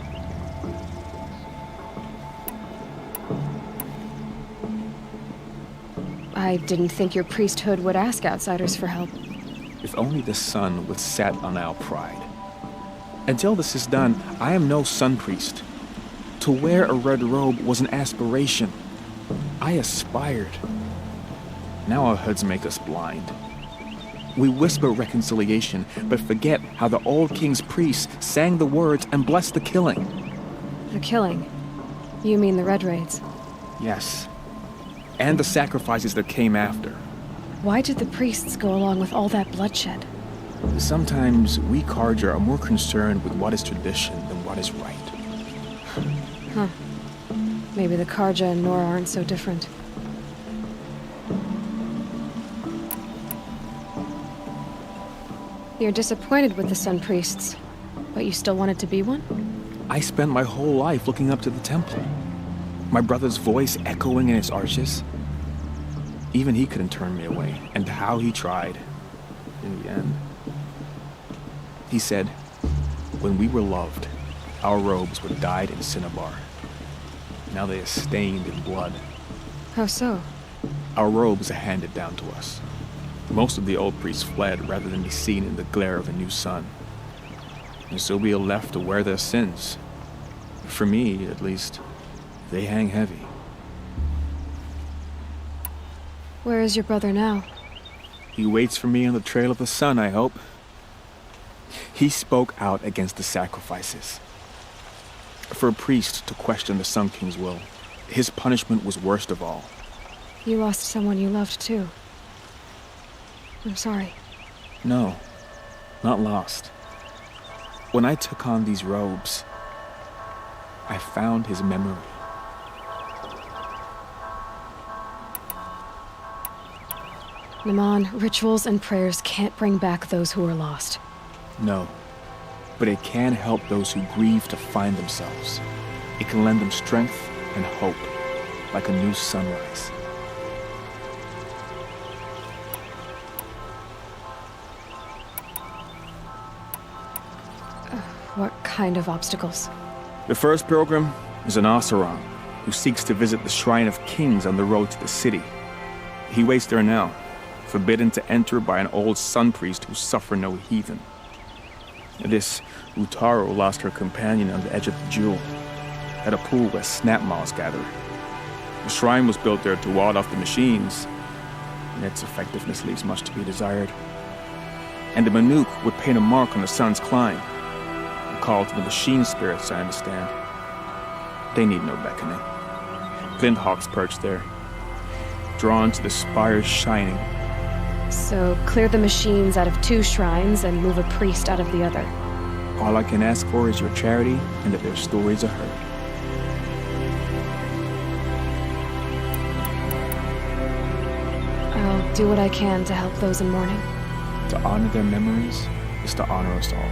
I didn't think your priesthood would ask outsiders for help. If only the sun would set on our pride. Until this is done, I am no sun priest. To wear a red robe was an aspiration. I aspired. Now our hoods make us blind. We whisper reconciliation, but forget how the old king's priests sang the words and blessed the killing. The killing? You mean the Red Raids? Yes. And the sacrifices that came after. Why did the priests go along with all that bloodshed? Sometimes we Karja are more concerned with what is tradition than what is right. Huh. Maybe the Karja and Nora aren't so different. You're disappointed with the Sun Priests, but you still wanted to be one? I spent my whole life looking up to the temple. My brother's voice echoing in its arches. Even he couldn't turn me away, and how he tried, in the end. He said, when we were loved, our robes were dyed in cinnabar. Now they are stained in blood. How so? Our robes are handed down to us. Most of the old priests fled rather than be seen in the glare of a new sun. And so we are left to wear their sins. For me, at least, they hang heavy. Where is your brother now? He waits for me on the trail of the sun, I hope. He spoke out against the sacrifices. For a priest to question the Sun King's will, his punishment was worst of all. You lost someone you loved too. I'm sorry. No, not lost. When I took on these robes, I found his memory. Naman, rituals and prayers can't bring back those who are lost. No, but it can help those who grieve to find themselves. It can lend them strength and hope, like a new sunrise. What kind of obstacles? The first pilgrim is an Oseram who seeks to visit the Shrine of Kings on the road to the city. He waits there now, forbidden to enter by an old sun priest who suffer no heathen. This Utaro lost her companion on the edge of the jewel, at a pool where snap moths gather. The shrine was built there to ward off the machines, and its effectiveness leaves much to be desired. And the Manuk would paint a mark on the sun's climb, a call to the machine spirits, I understand. They need no beckoning. Glinthawks perch there, drawn to the spire's shining. So, clear the machines out of 2 shrines and move a priest out of the other. All I can ask for is your charity and that their stories are heard. I'll do what I can to help those in mourning. To honor their memories is to honor us all.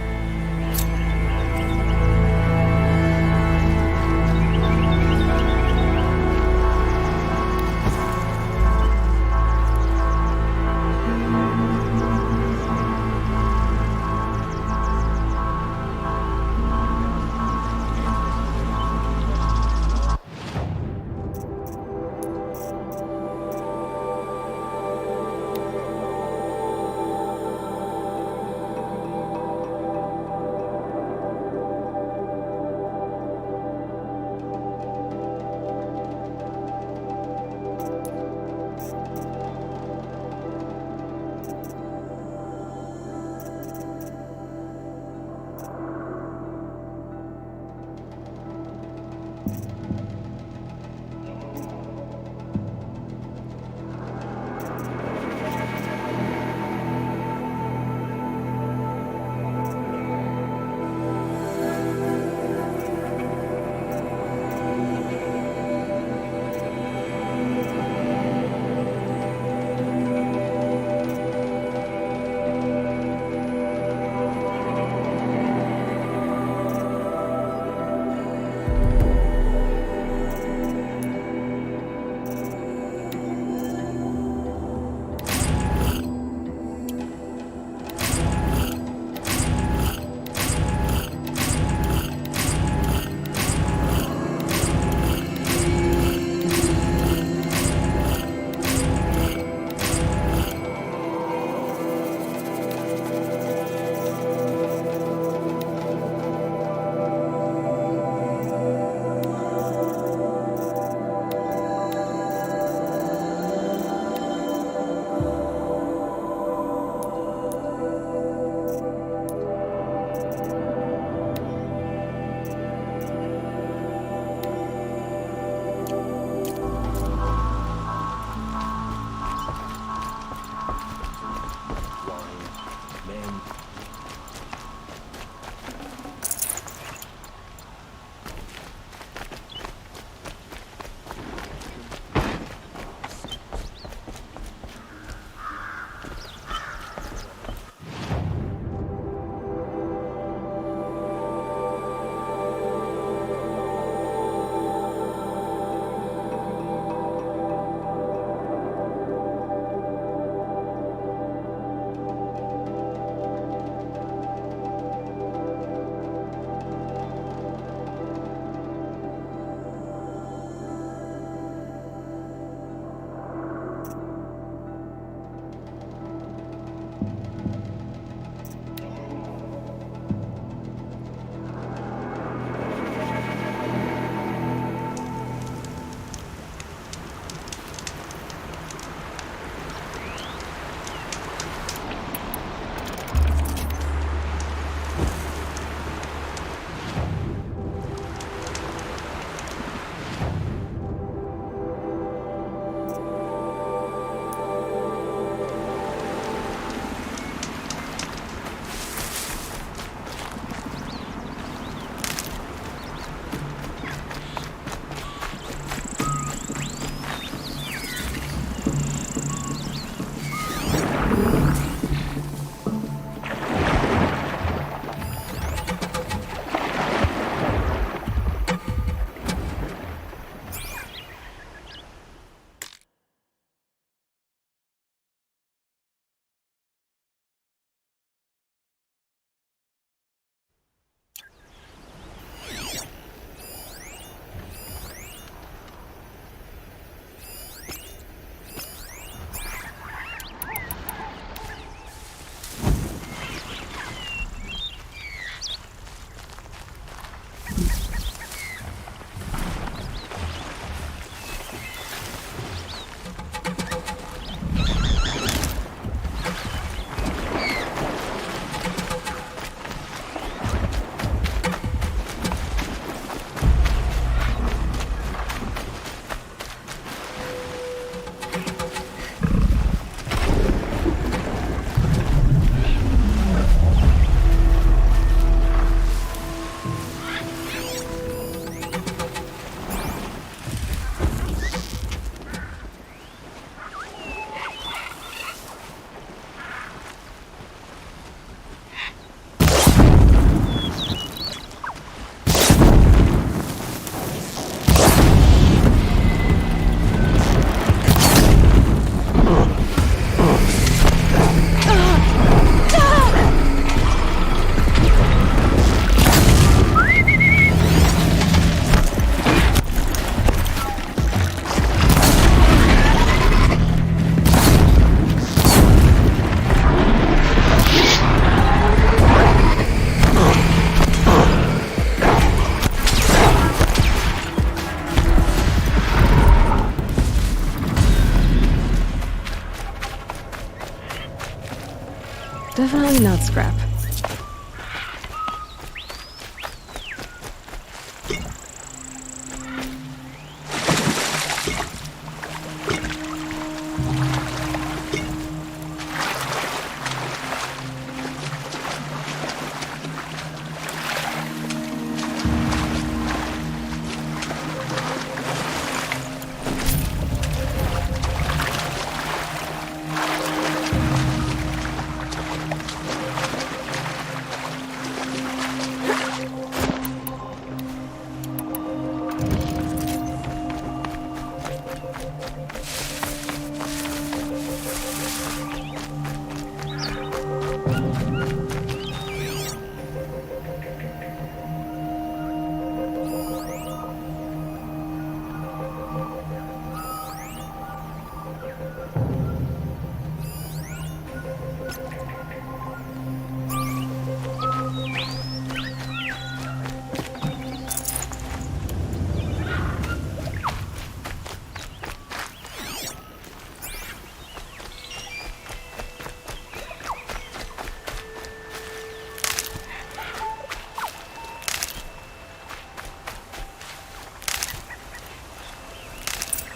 Definitely not scrap.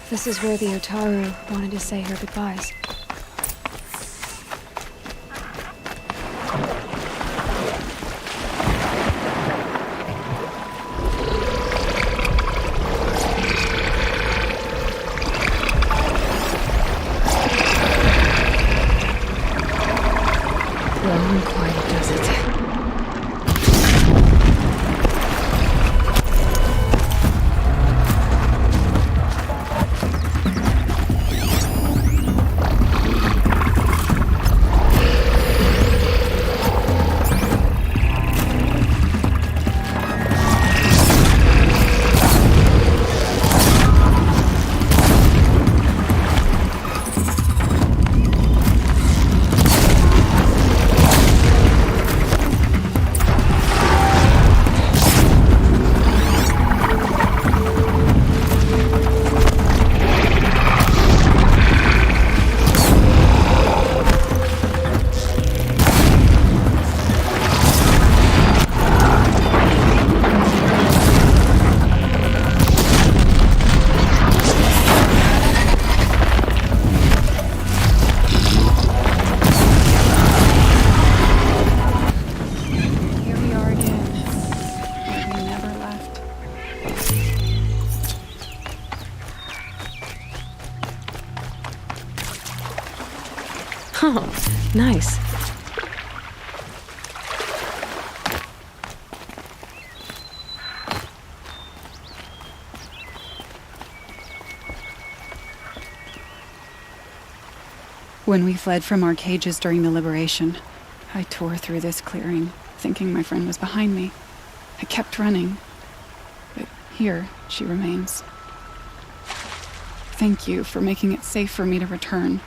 This is where the Otaru wanted to say her goodbyes. Long, quiet desert. Oh, nice. When we fled from our cages during the liberation, I tore through this clearing, thinking my friend was behind me. I kept running, but here she remains. Thank you for making it safe for me to return.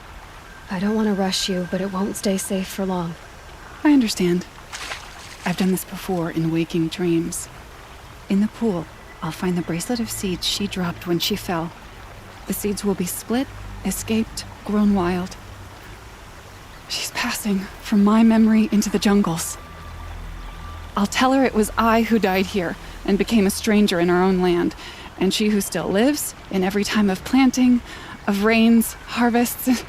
I don't want to rush you, but it won't stay safe for long. I understand. I've done this before in waking dreams. In the pool, I'll find the bracelet of seeds she dropped when she fell. The seeds will be split, escaped, grown wild. She's passing from my memory into the jungles. I'll tell her it was I who died here and became a stranger in our own land, and she who still lives in every time of planting, of rains, harvests, and...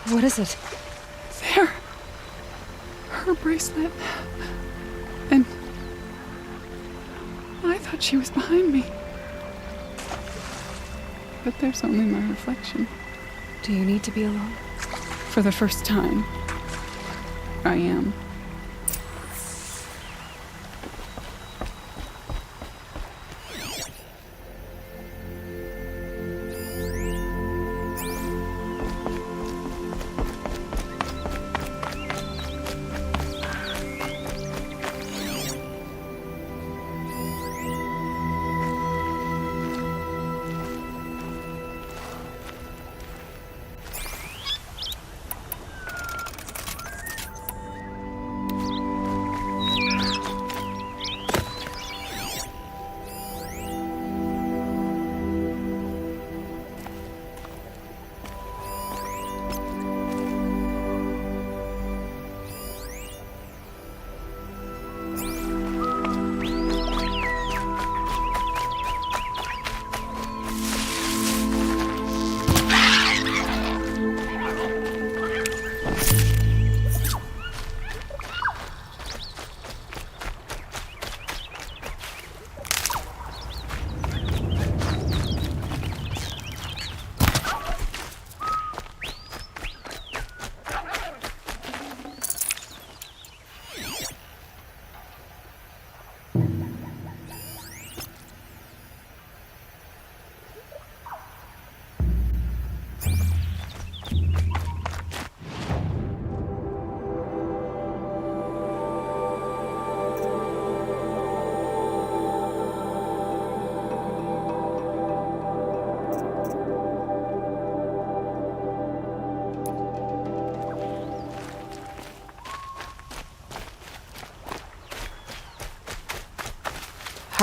What is it? There. Her bracelet. And I thought she was behind me. But there's only my reflection. Do you need to be alone? For the first time, I am.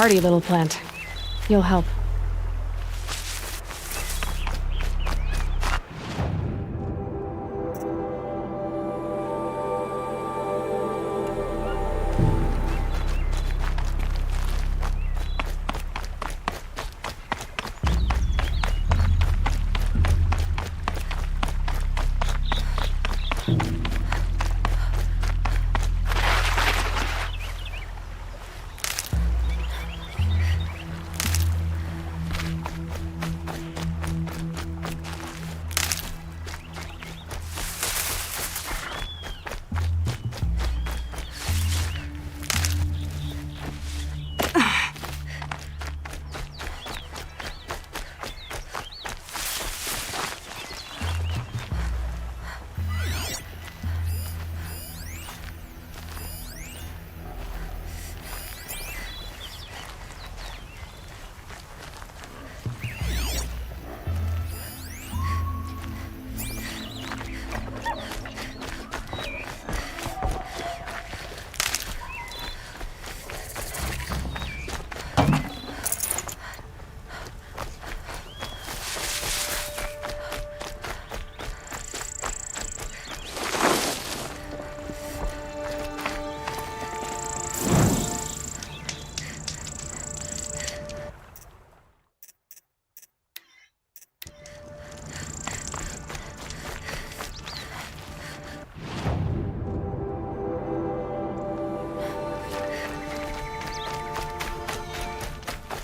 hardy little plant. You'll help.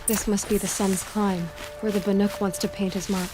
This must be the sun's climb, where the Banuk wants to paint his mark.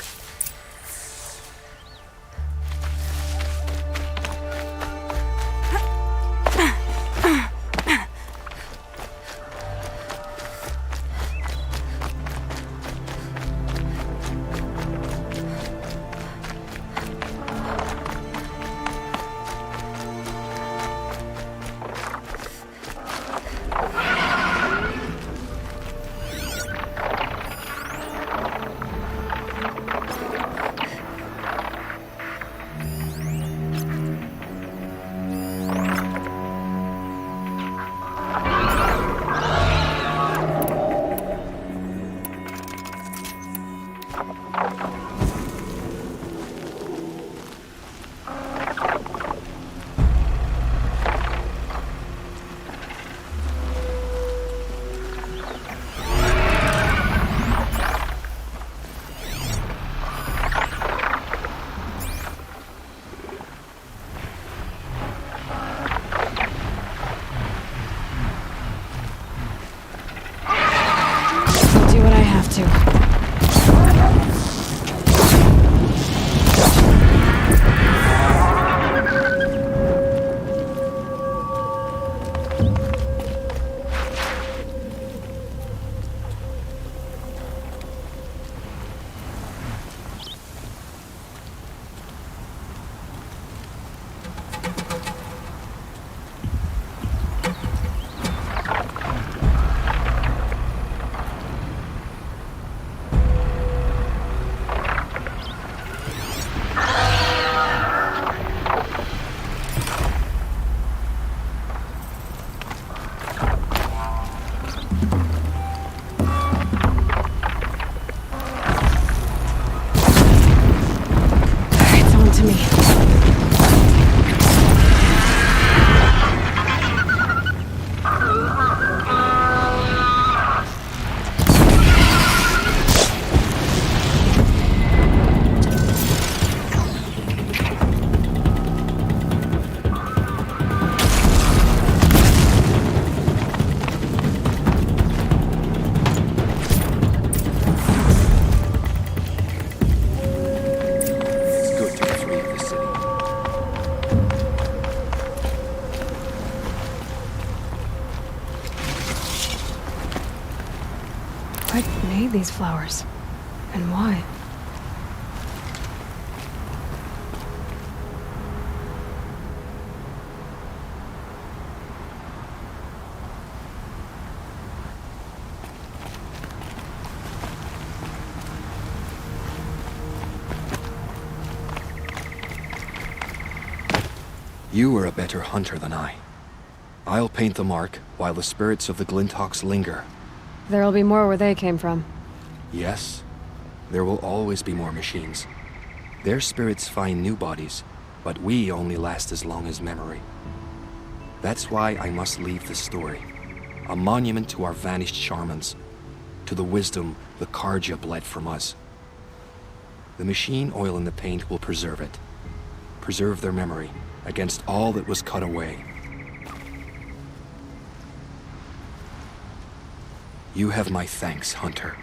These flowers, and why? You are a better hunter than I. I'll paint the mark while the spirits of the Glinthawks linger. There'll be more where they came from. Yes, there will always be more machines. Their spirits find new bodies, but we only last as long as memory. That's why I must leave this story. A monument to our vanished shamans, to the wisdom the Karja bled from us. The machine oil in the paint will preserve it. Preserve their memory against all that was cut away. You have my thanks, Hunter.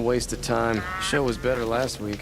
Waste of time. Show was better last week.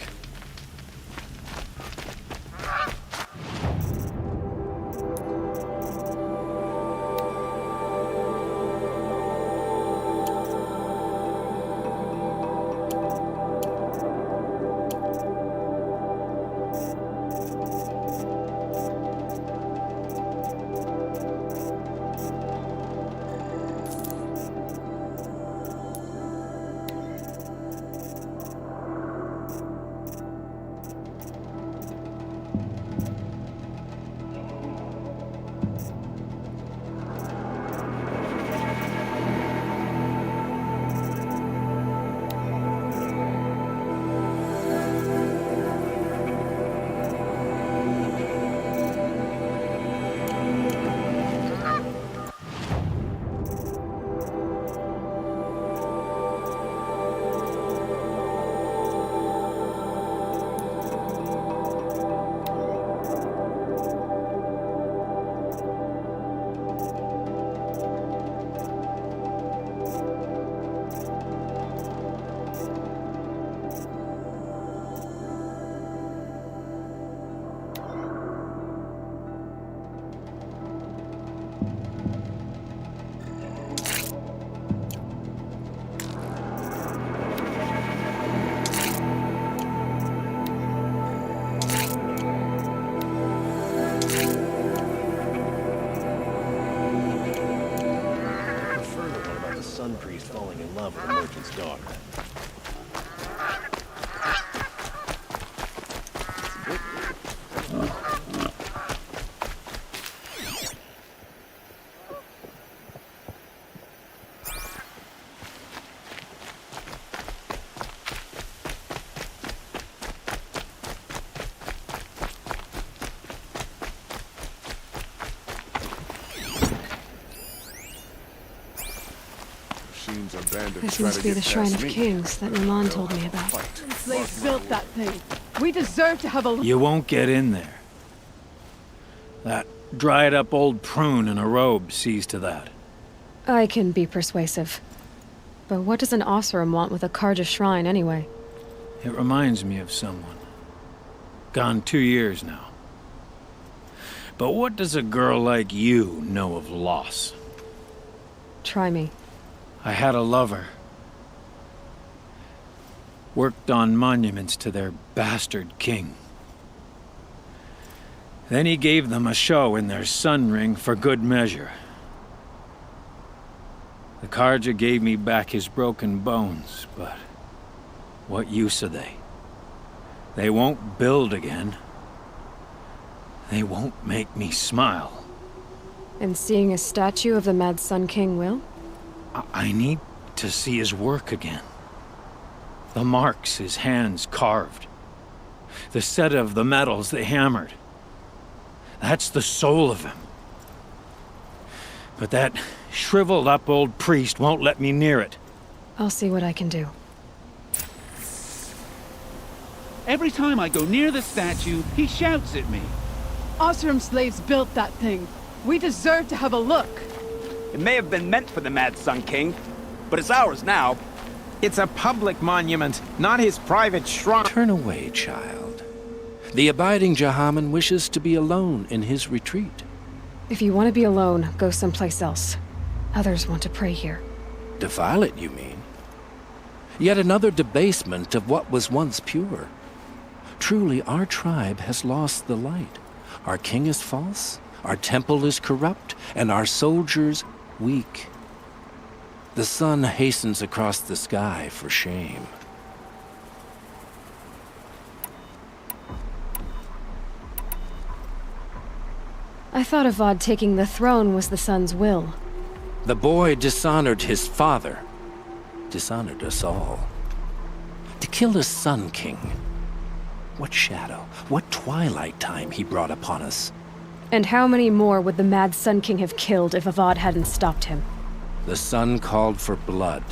Priest falling in love with a merchant's daughter. This must be the Shrine of Kings that Milan told me about. Slaves built that thing. We deserve to have a... You won't get in there. That dried-up old prune in a robe sees to that. I can be persuasive. But what does an Oseram want with a Karja shrine, anyway? It reminds me of someone. Gone 2 years now. But what does a girl like you know of loss? Try me. I had a lover. Worked on monuments to their bastard king. Then he gave them a show in their sun ring for good measure. The Karja gave me back his broken bones, but what use are they? They won't build again. They won't make me smile. And seeing a statue of the Mad Sun King will? I need to see his work again. The marks his hands carved. The set of the metals they hammered. That's the soul of him. But that shriveled up old priest won't let me near it. I'll see what I can do. Every time I go near the statue, he shouts at me. Osram slaves built that thing. We deserve to have a look. It may have been meant for the Mad Sun King, but it's ours now. It's a public monument, not his private shrine. Turn away, child. The abiding Jahaman wishes to be alone in his retreat. If you want to be alone, go someplace else. Others want to pray here. Defile it, you mean? Yet another debasement of what was once pure. Truly, our tribe has lost the light. Our king is false, our temple is corrupt, and our soldiers weak. The sun hastens across the sky for shame. I thought Avad taking the throne was the sun's will. The boy dishonored his father, dishonored us all. To kill a sun king. What shadow, what twilight time he brought upon us. And how many more would the Mad Sun King have killed if Avad hadn't stopped him? The sun called for blood.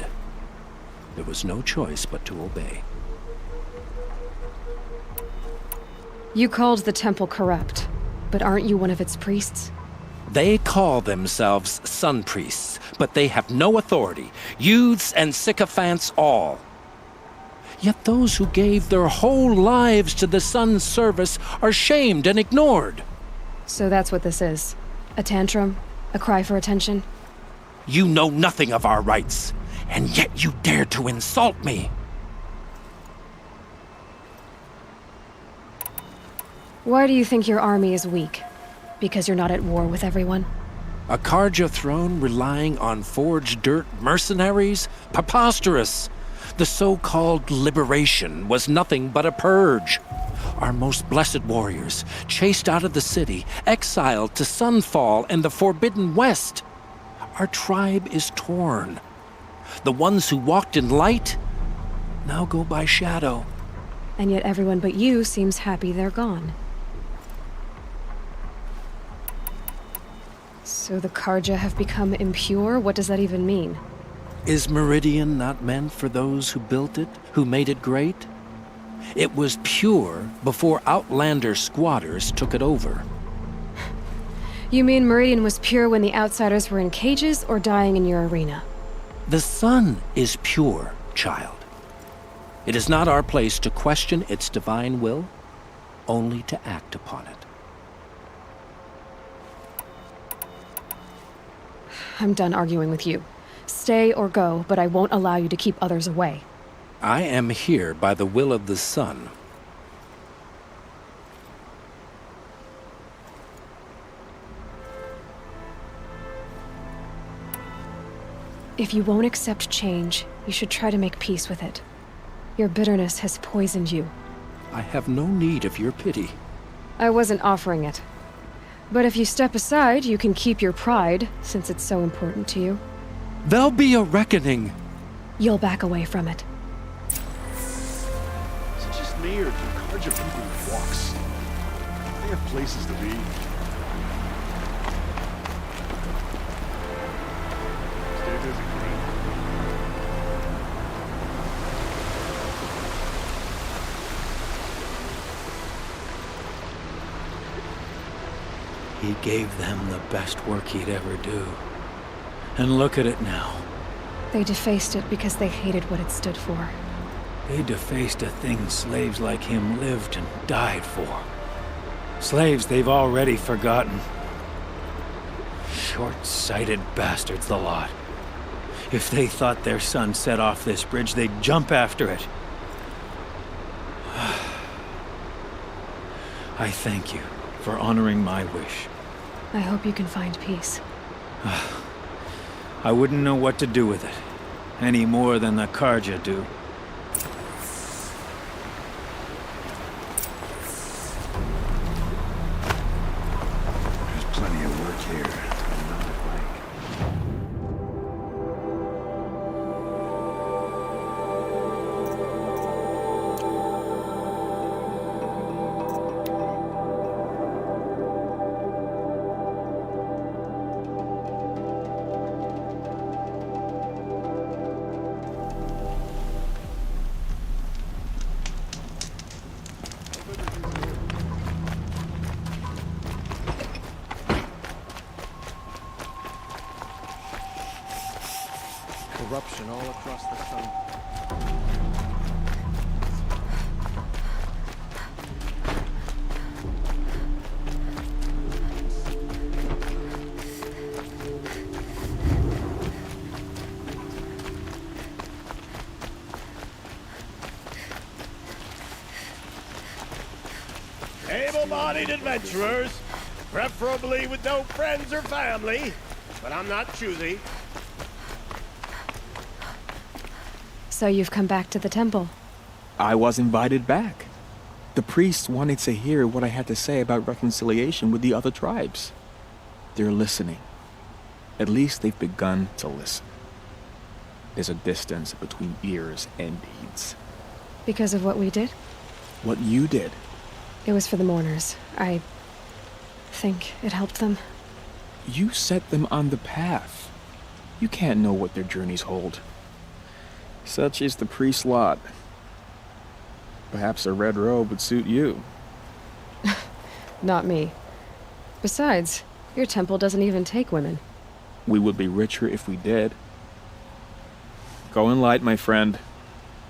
There was no choice but to obey. You called the temple corrupt, but aren't you one of its priests? They call themselves sun priests, but they have no authority. Youths and sycophants all. Yet those who gave their whole lives to the sun's service are shamed and ignored. So that's what this is. A tantrum? A cry for attention? You know nothing of our rights, and yet you dare to insult me. Why do you think your army is weak? Because you're not at war with everyone? A Karja throne relying on forged dirt mercenaries? Preposterous! The so-called liberation was nothing but a purge. Our most blessed warriors, chased out of the city, exiled to Sunfall and the Forbidden West. Our tribe is torn. The ones who walked in light now go by shadow. And yet everyone but you seems happy they're gone. So the Karja have become impure? What does that even mean? Is Meridian not meant for those who built it, who made it great? It was pure before Outlander squatters took it over. You mean Meridian was pure when the outsiders were in cages or dying in your arena? The sun is pure, child. It is not our place to question its divine will, only to act upon it. I'm done arguing with you. Stay or go, but I won't allow you to keep others away. I am here by the will of the sun. If you won't accept change, you should try to make peace with it. Your bitterness has poisoned you. I have no need of your pity. I wasn't offering it. But if you step aside, you can keep your pride, since it's so important to you. There'll be a reckoning. You'll back away from it. Is it just me, or do Karja people walks? They have places to be. Stay busy, Queen. He gave them the best work he'd ever do. And look at it now. They defaced it because they hated what it stood for. They defaced a thing slaves like him lived and died for. Slaves they've already forgotten. Short-sighted bastards, the lot. If they thought their son set off this bridge, they'd jump after it. I thank you for honoring my wish. I hope you can find peace. I wouldn't know what to do with it, any more than the Karja do. There's plenty of work here. corruption all across the sun. Able-bodied adventurers, preferably with no friends or family, but I'm not choosy. So you've come back to the temple. I was invited back. The priests wanted to hear what I had to say about reconciliation with the other tribes. They're listening. At least they've begun to listen. There's a distance between ears and deeds. Because of what we did? What you did. It was for the mourners. I think it helped them. You set them on the path. You can't know what their journeys hold. Such is the priest's lot. Perhaps a red robe would suit you. Not me. Besides, your temple doesn't even take women. We would be richer if we did. Go in light, my friend,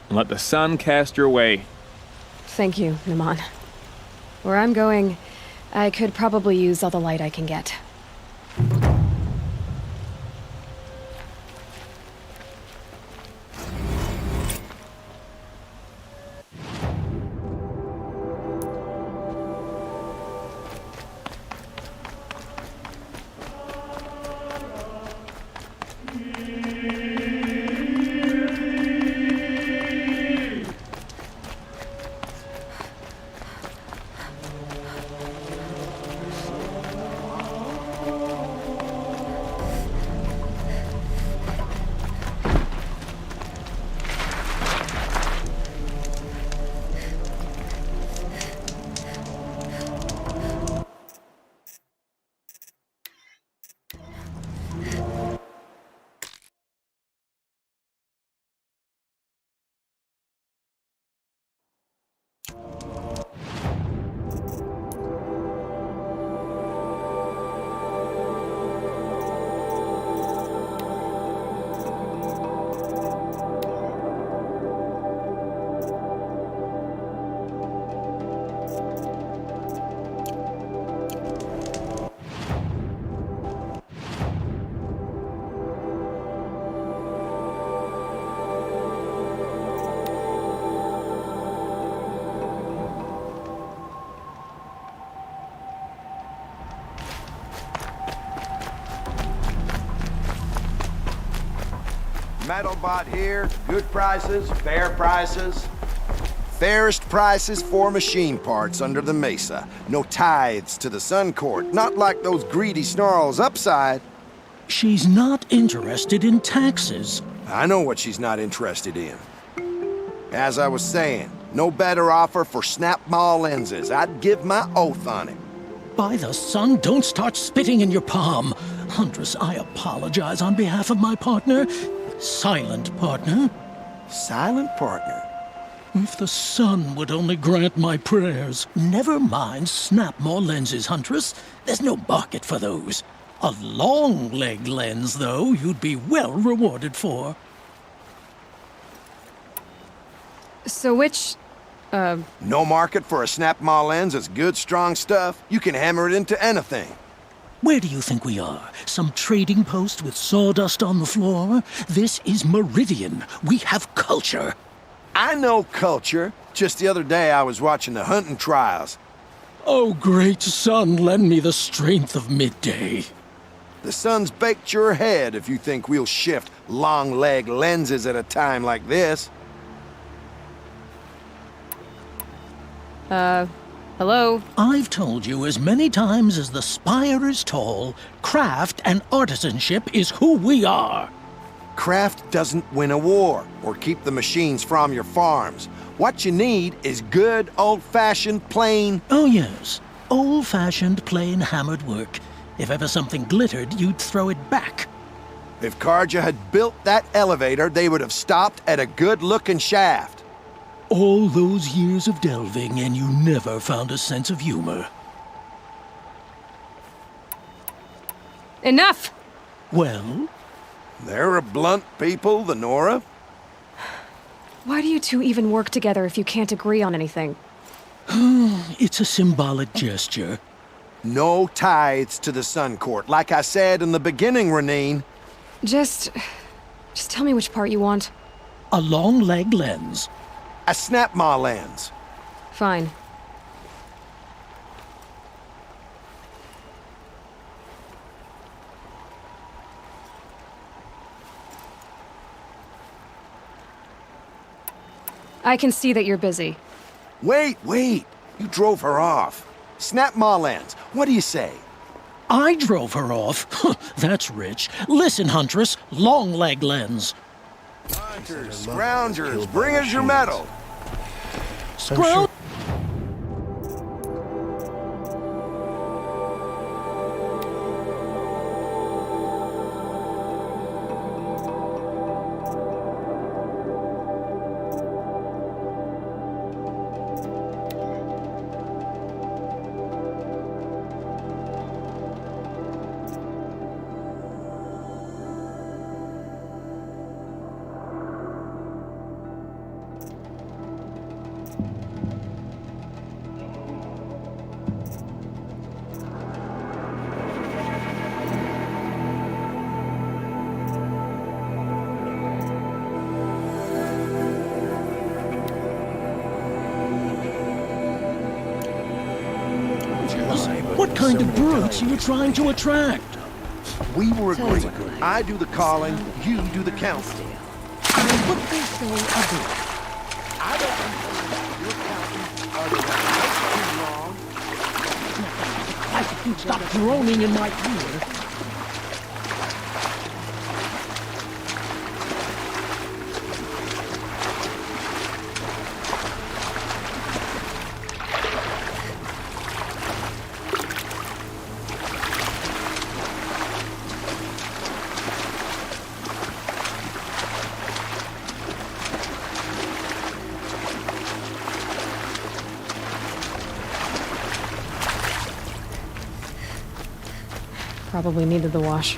and let the sun cast your way. Thank you, Naman. Where I'm going, I could probably use all the light I can get. Metalbot here. Good prices, fair prices. Fairest prices for machine parts under the mesa. No tithes to the Sun Court. Not like those greedy snarls upside. She's not interested in taxes. I know what she's not interested in. As I was saying, no better offer for snap-maw lenses. I'd give my oath on it. By the sun, don't start spitting in your palm. Huntress, I apologize on behalf of my partner. Silent partner. Silent partner? If the sun would only grant my prayers. Never mind snap-maw lenses, Huntress. There's no market for those. A long-leg lens, though, you'd be well rewarded for. So which, No market for a snap-maw lens is good, strong stuff. You can hammer it into anything. Where do you think we are? Some trading post with sawdust on the floor? This is Meridian. We have culture. I know culture. Just the other day I was watching the hunting trials. Oh, great sun, lend me the strength of midday. The sun's baked your head if you think we'll shift long-leg lenses at a time like this. Hello? I've told you as many times as the spire is tall, craft and artisanship is who we are. Craft doesn't win a war or keep the machines from your farms. What you need is good, old-fashioned, plain... Oh, yes. Old-fashioned, plain hammered work. If ever something glittered, you'd throw it back. If Karja had built that elevator, they would have stopped at a good-looking shaft. All those years of delving, and you never found a sense of humor. Enough! Well? They're a blunt people, the Nora. Why do you two even work together if you can't agree on anything? It's a symbolic gesture. No tithes to the Sun Court, like I said in the beginning, Renine. Just tell me which part you want. A long leg lens. A snap-maw lens. Fine. I can see that you're busy. Wait. You drove her off. Snap-maw lens. What do you say? I drove her off. That's rich. Listen, Huntress, long leg lens. Hunters, scroungers, bring us your medal. Scroung... What kind of brutes are you trying to attract? We were agreed. I do the calling, you do the counting. What they say about? I don't understand your counting are the right wrong. I can stop droning in my ear. Probably needed the wash.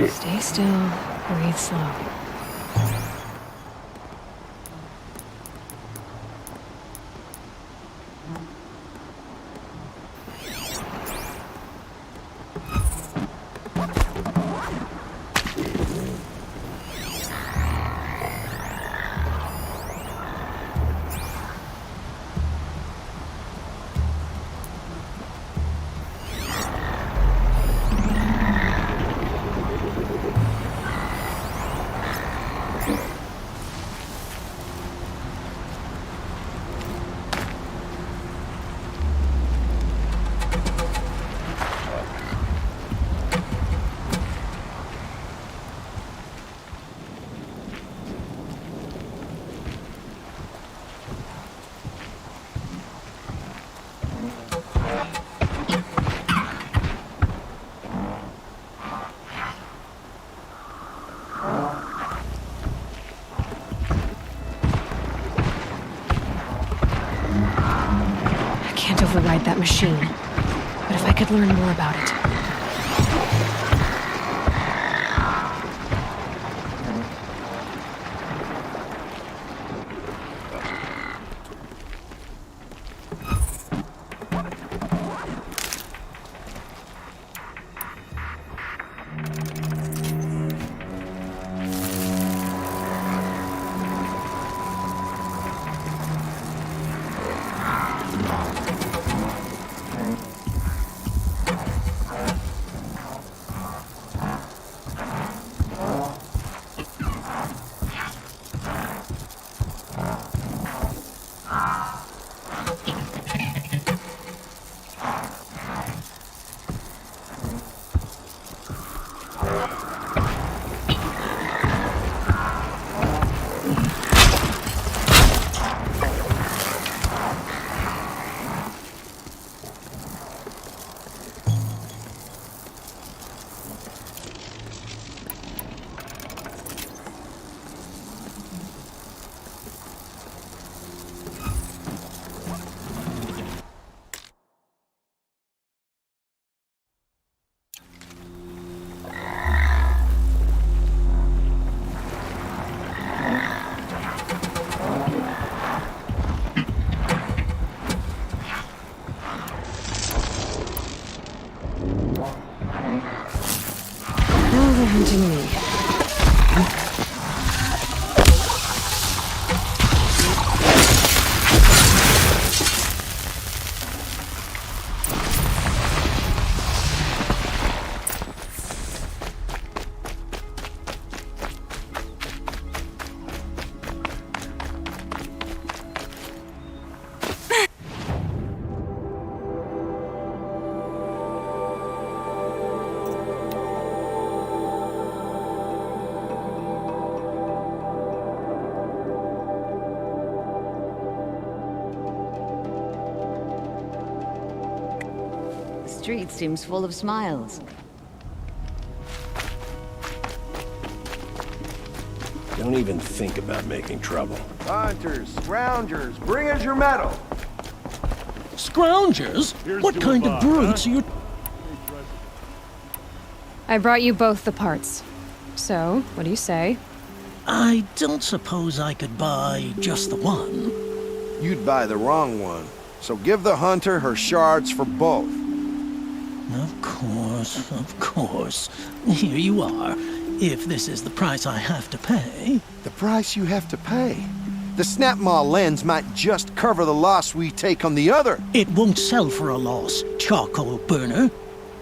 Stay still, breathe slow. I can't override that machine. But if I could learn more about it. Now they're hunting me. The street seems full of smiles. Don't even think about making trouble. Hunters, scroungers, bring us your metal. Scroungers? What kind of brutes are you? I brought you both the parts. So, what do you say? I don't suppose I could buy just the one. You'd buy the wrong one. So give the hunter her shards for both. Of course, of course. Here you are. If this is the price I have to pay. The price you have to pay? The Snapmaw lens might just cover the loss we take on the other. It won't sell for a loss, charcoal burner.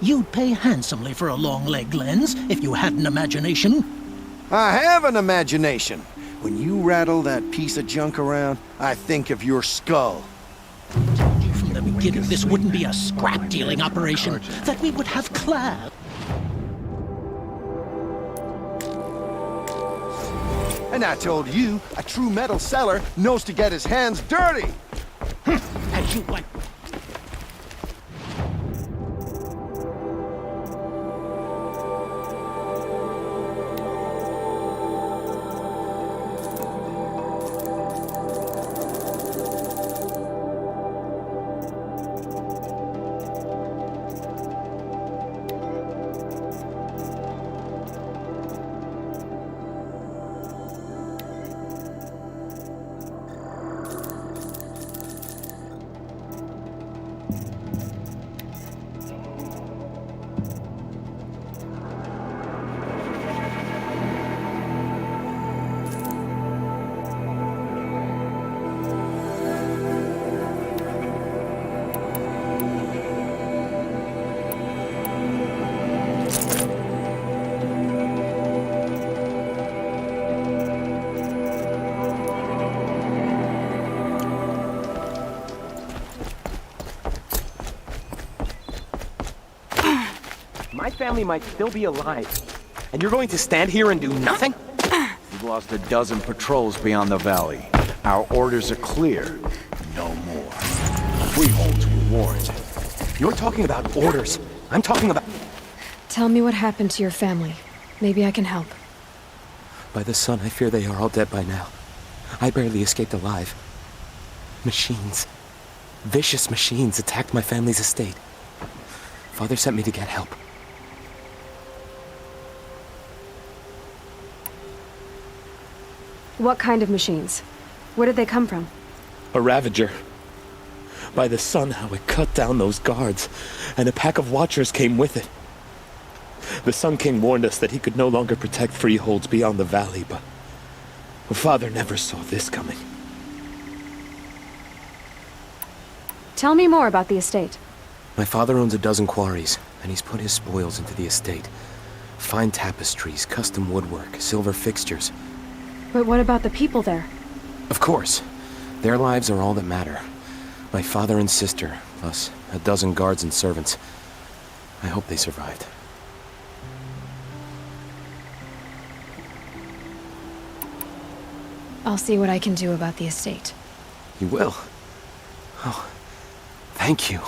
You'd pay handsomely for a long leg lens if you had an imagination. I have an imagination. When you rattle that piece of junk around, I think of your skull. From the beginning, this wouldn't be a scrap-dealing operation, that we would have class. And I told you, a true metal seller knows to get his hands dirty. As you went. family might still be alive. And you're going to stand here and do nothing? We've lost a dozen patrols beyond the valley. Our orders are clear. No more. Freeholds were warned. You're talking about orders. I'm talking about... Tell me what happened to your family. Maybe I can help. By the sun, I fear they are all dead by now. I barely escaped alive. Machines. Vicious machines attacked my family's estate. Father sent me to get help. What kind of machines? Where did they come from? A Ravager. By the sun, how it cut down those guards, and a pack of watchers came with it. The Sun King warned us that he could no longer protect freeholds beyond the valley, but Father never saw this coming. Tell me more about the estate. My father owns a dozen quarries, and he's put his spoils into the estate. Fine tapestries, custom woodwork, silver fixtures. But what about the people there? Of course. Their lives are all that matter. My father and sister, plus a dozen guards and servants. I hope they survived. I'll see what I can do about the estate. You will? Oh, thank you.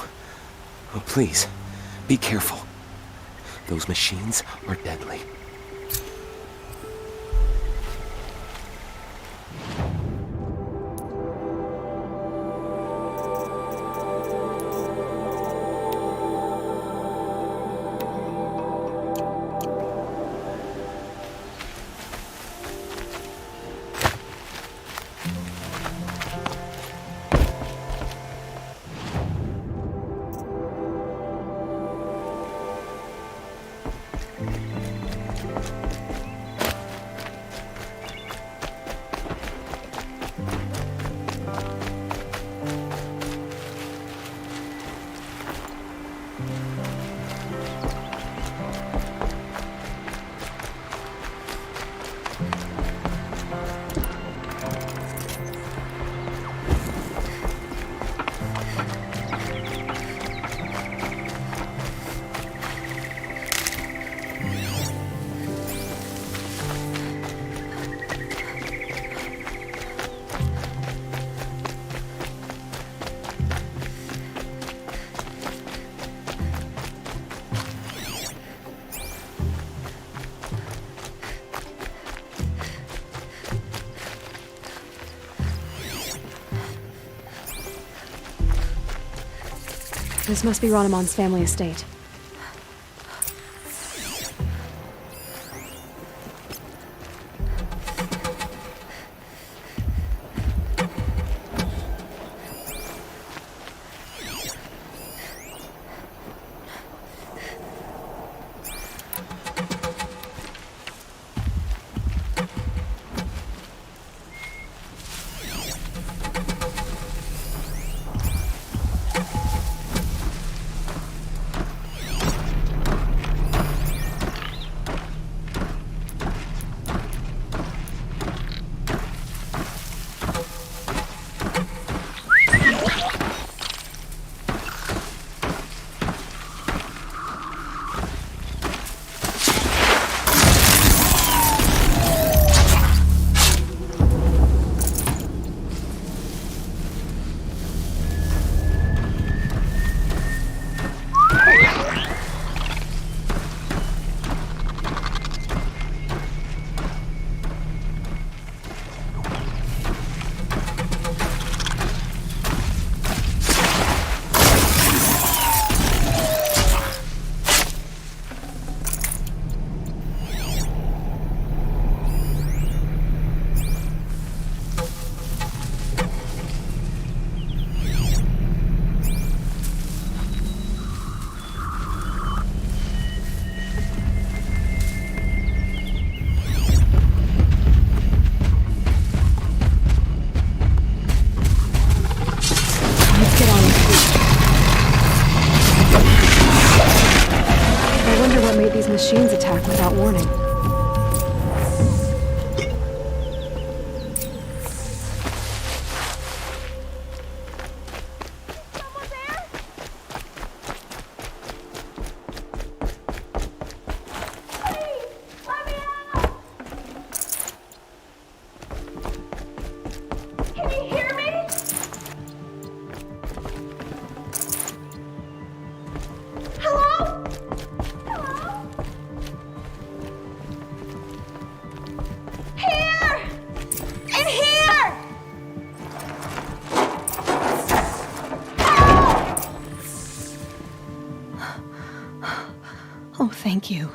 Oh, please, be careful. Those machines are deadly. This must be Ronamon's family estate. Thank you.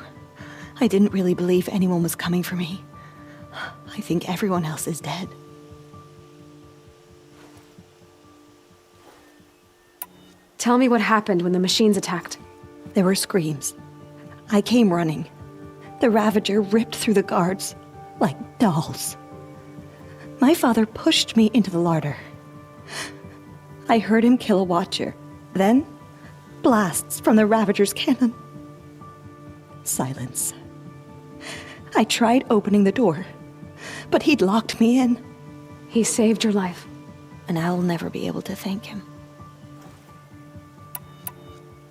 I didn't really believe anyone was coming for me. I think everyone else is dead. Tell me what happened when the machines attacked. There were screams. I came running. The Ravager ripped through the guards like dolls. My father pushed me into the larder. I heard him kill a watcher. Then, blasts from the Ravager's cannon. Silence. I tried opening the door, but he'd locked me in. He saved your life. And I'll never be able to thank him.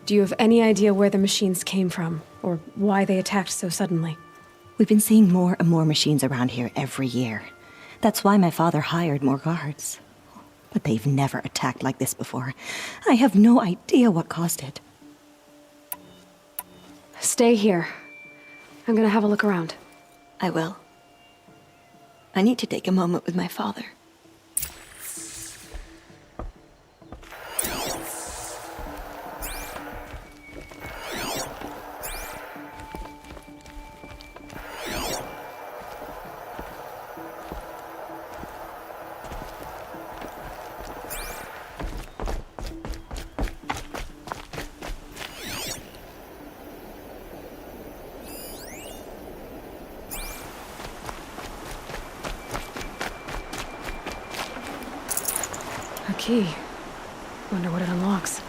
Do you have any idea where the machines came from, or why they attacked so suddenly? We've been seeing more and more machines around here every year. That's why my father hired more guards. But they've never attacked like this before. I have no idea what caused it. Stay here. I'm gonna have a look around. I will. I need to take a moment with my father. A key. Wonder what it unlocks.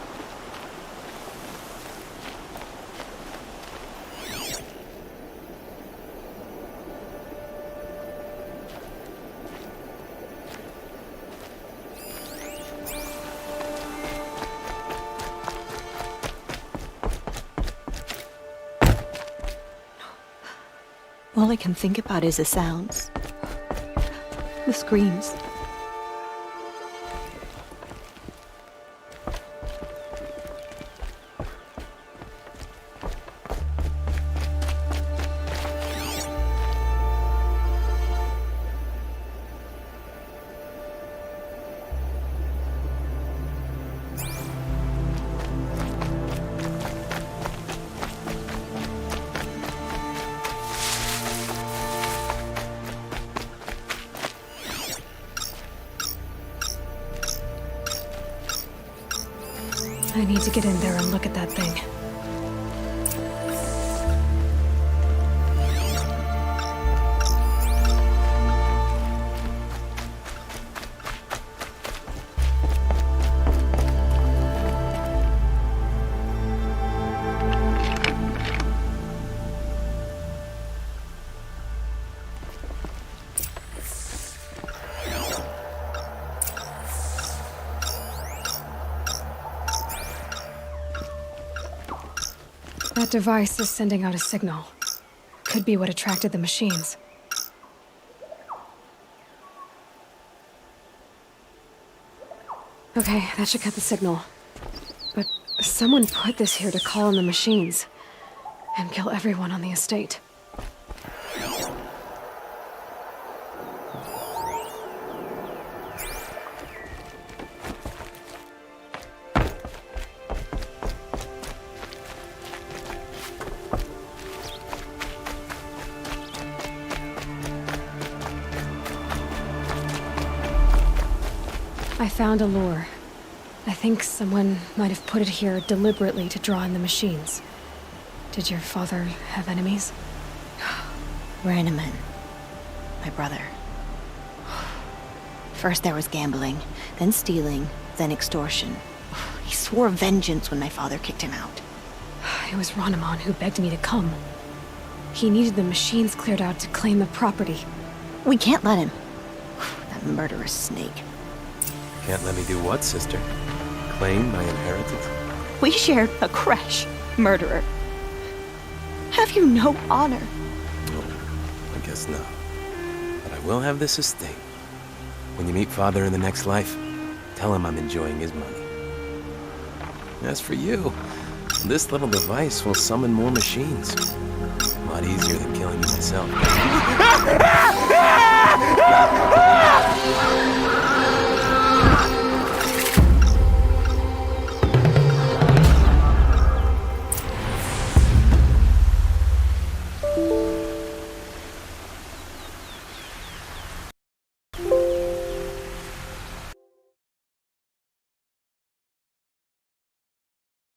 All I can think about is the sounds. The screams. I need to get in there and look at that thing. That device is sending out a signal. Could be what attracted the machines. Okay, that should cut the signal. But someone put this here to call on the machines and kill everyone on the estate. I found a lure. I think someone might have put it here deliberately to draw in the machines. Did your father have enemies? Ranneman. My brother. First there was gambling, then stealing, then extortion. He swore vengeance when my father kicked him out. It was Ranneman who begged me to come. He needed the machines cleared out to claim the property. We can't let him. That murderous snake. Can't let me do what, sister? Claim my inheritance? We shared a creche, murderer. Have you no honor? No, I guess not. But I will have this estate. When you meet Father in the next life, tell him I'm enjoying his money. As for you, this little device will summon more machines. A lot easier than killing you myself.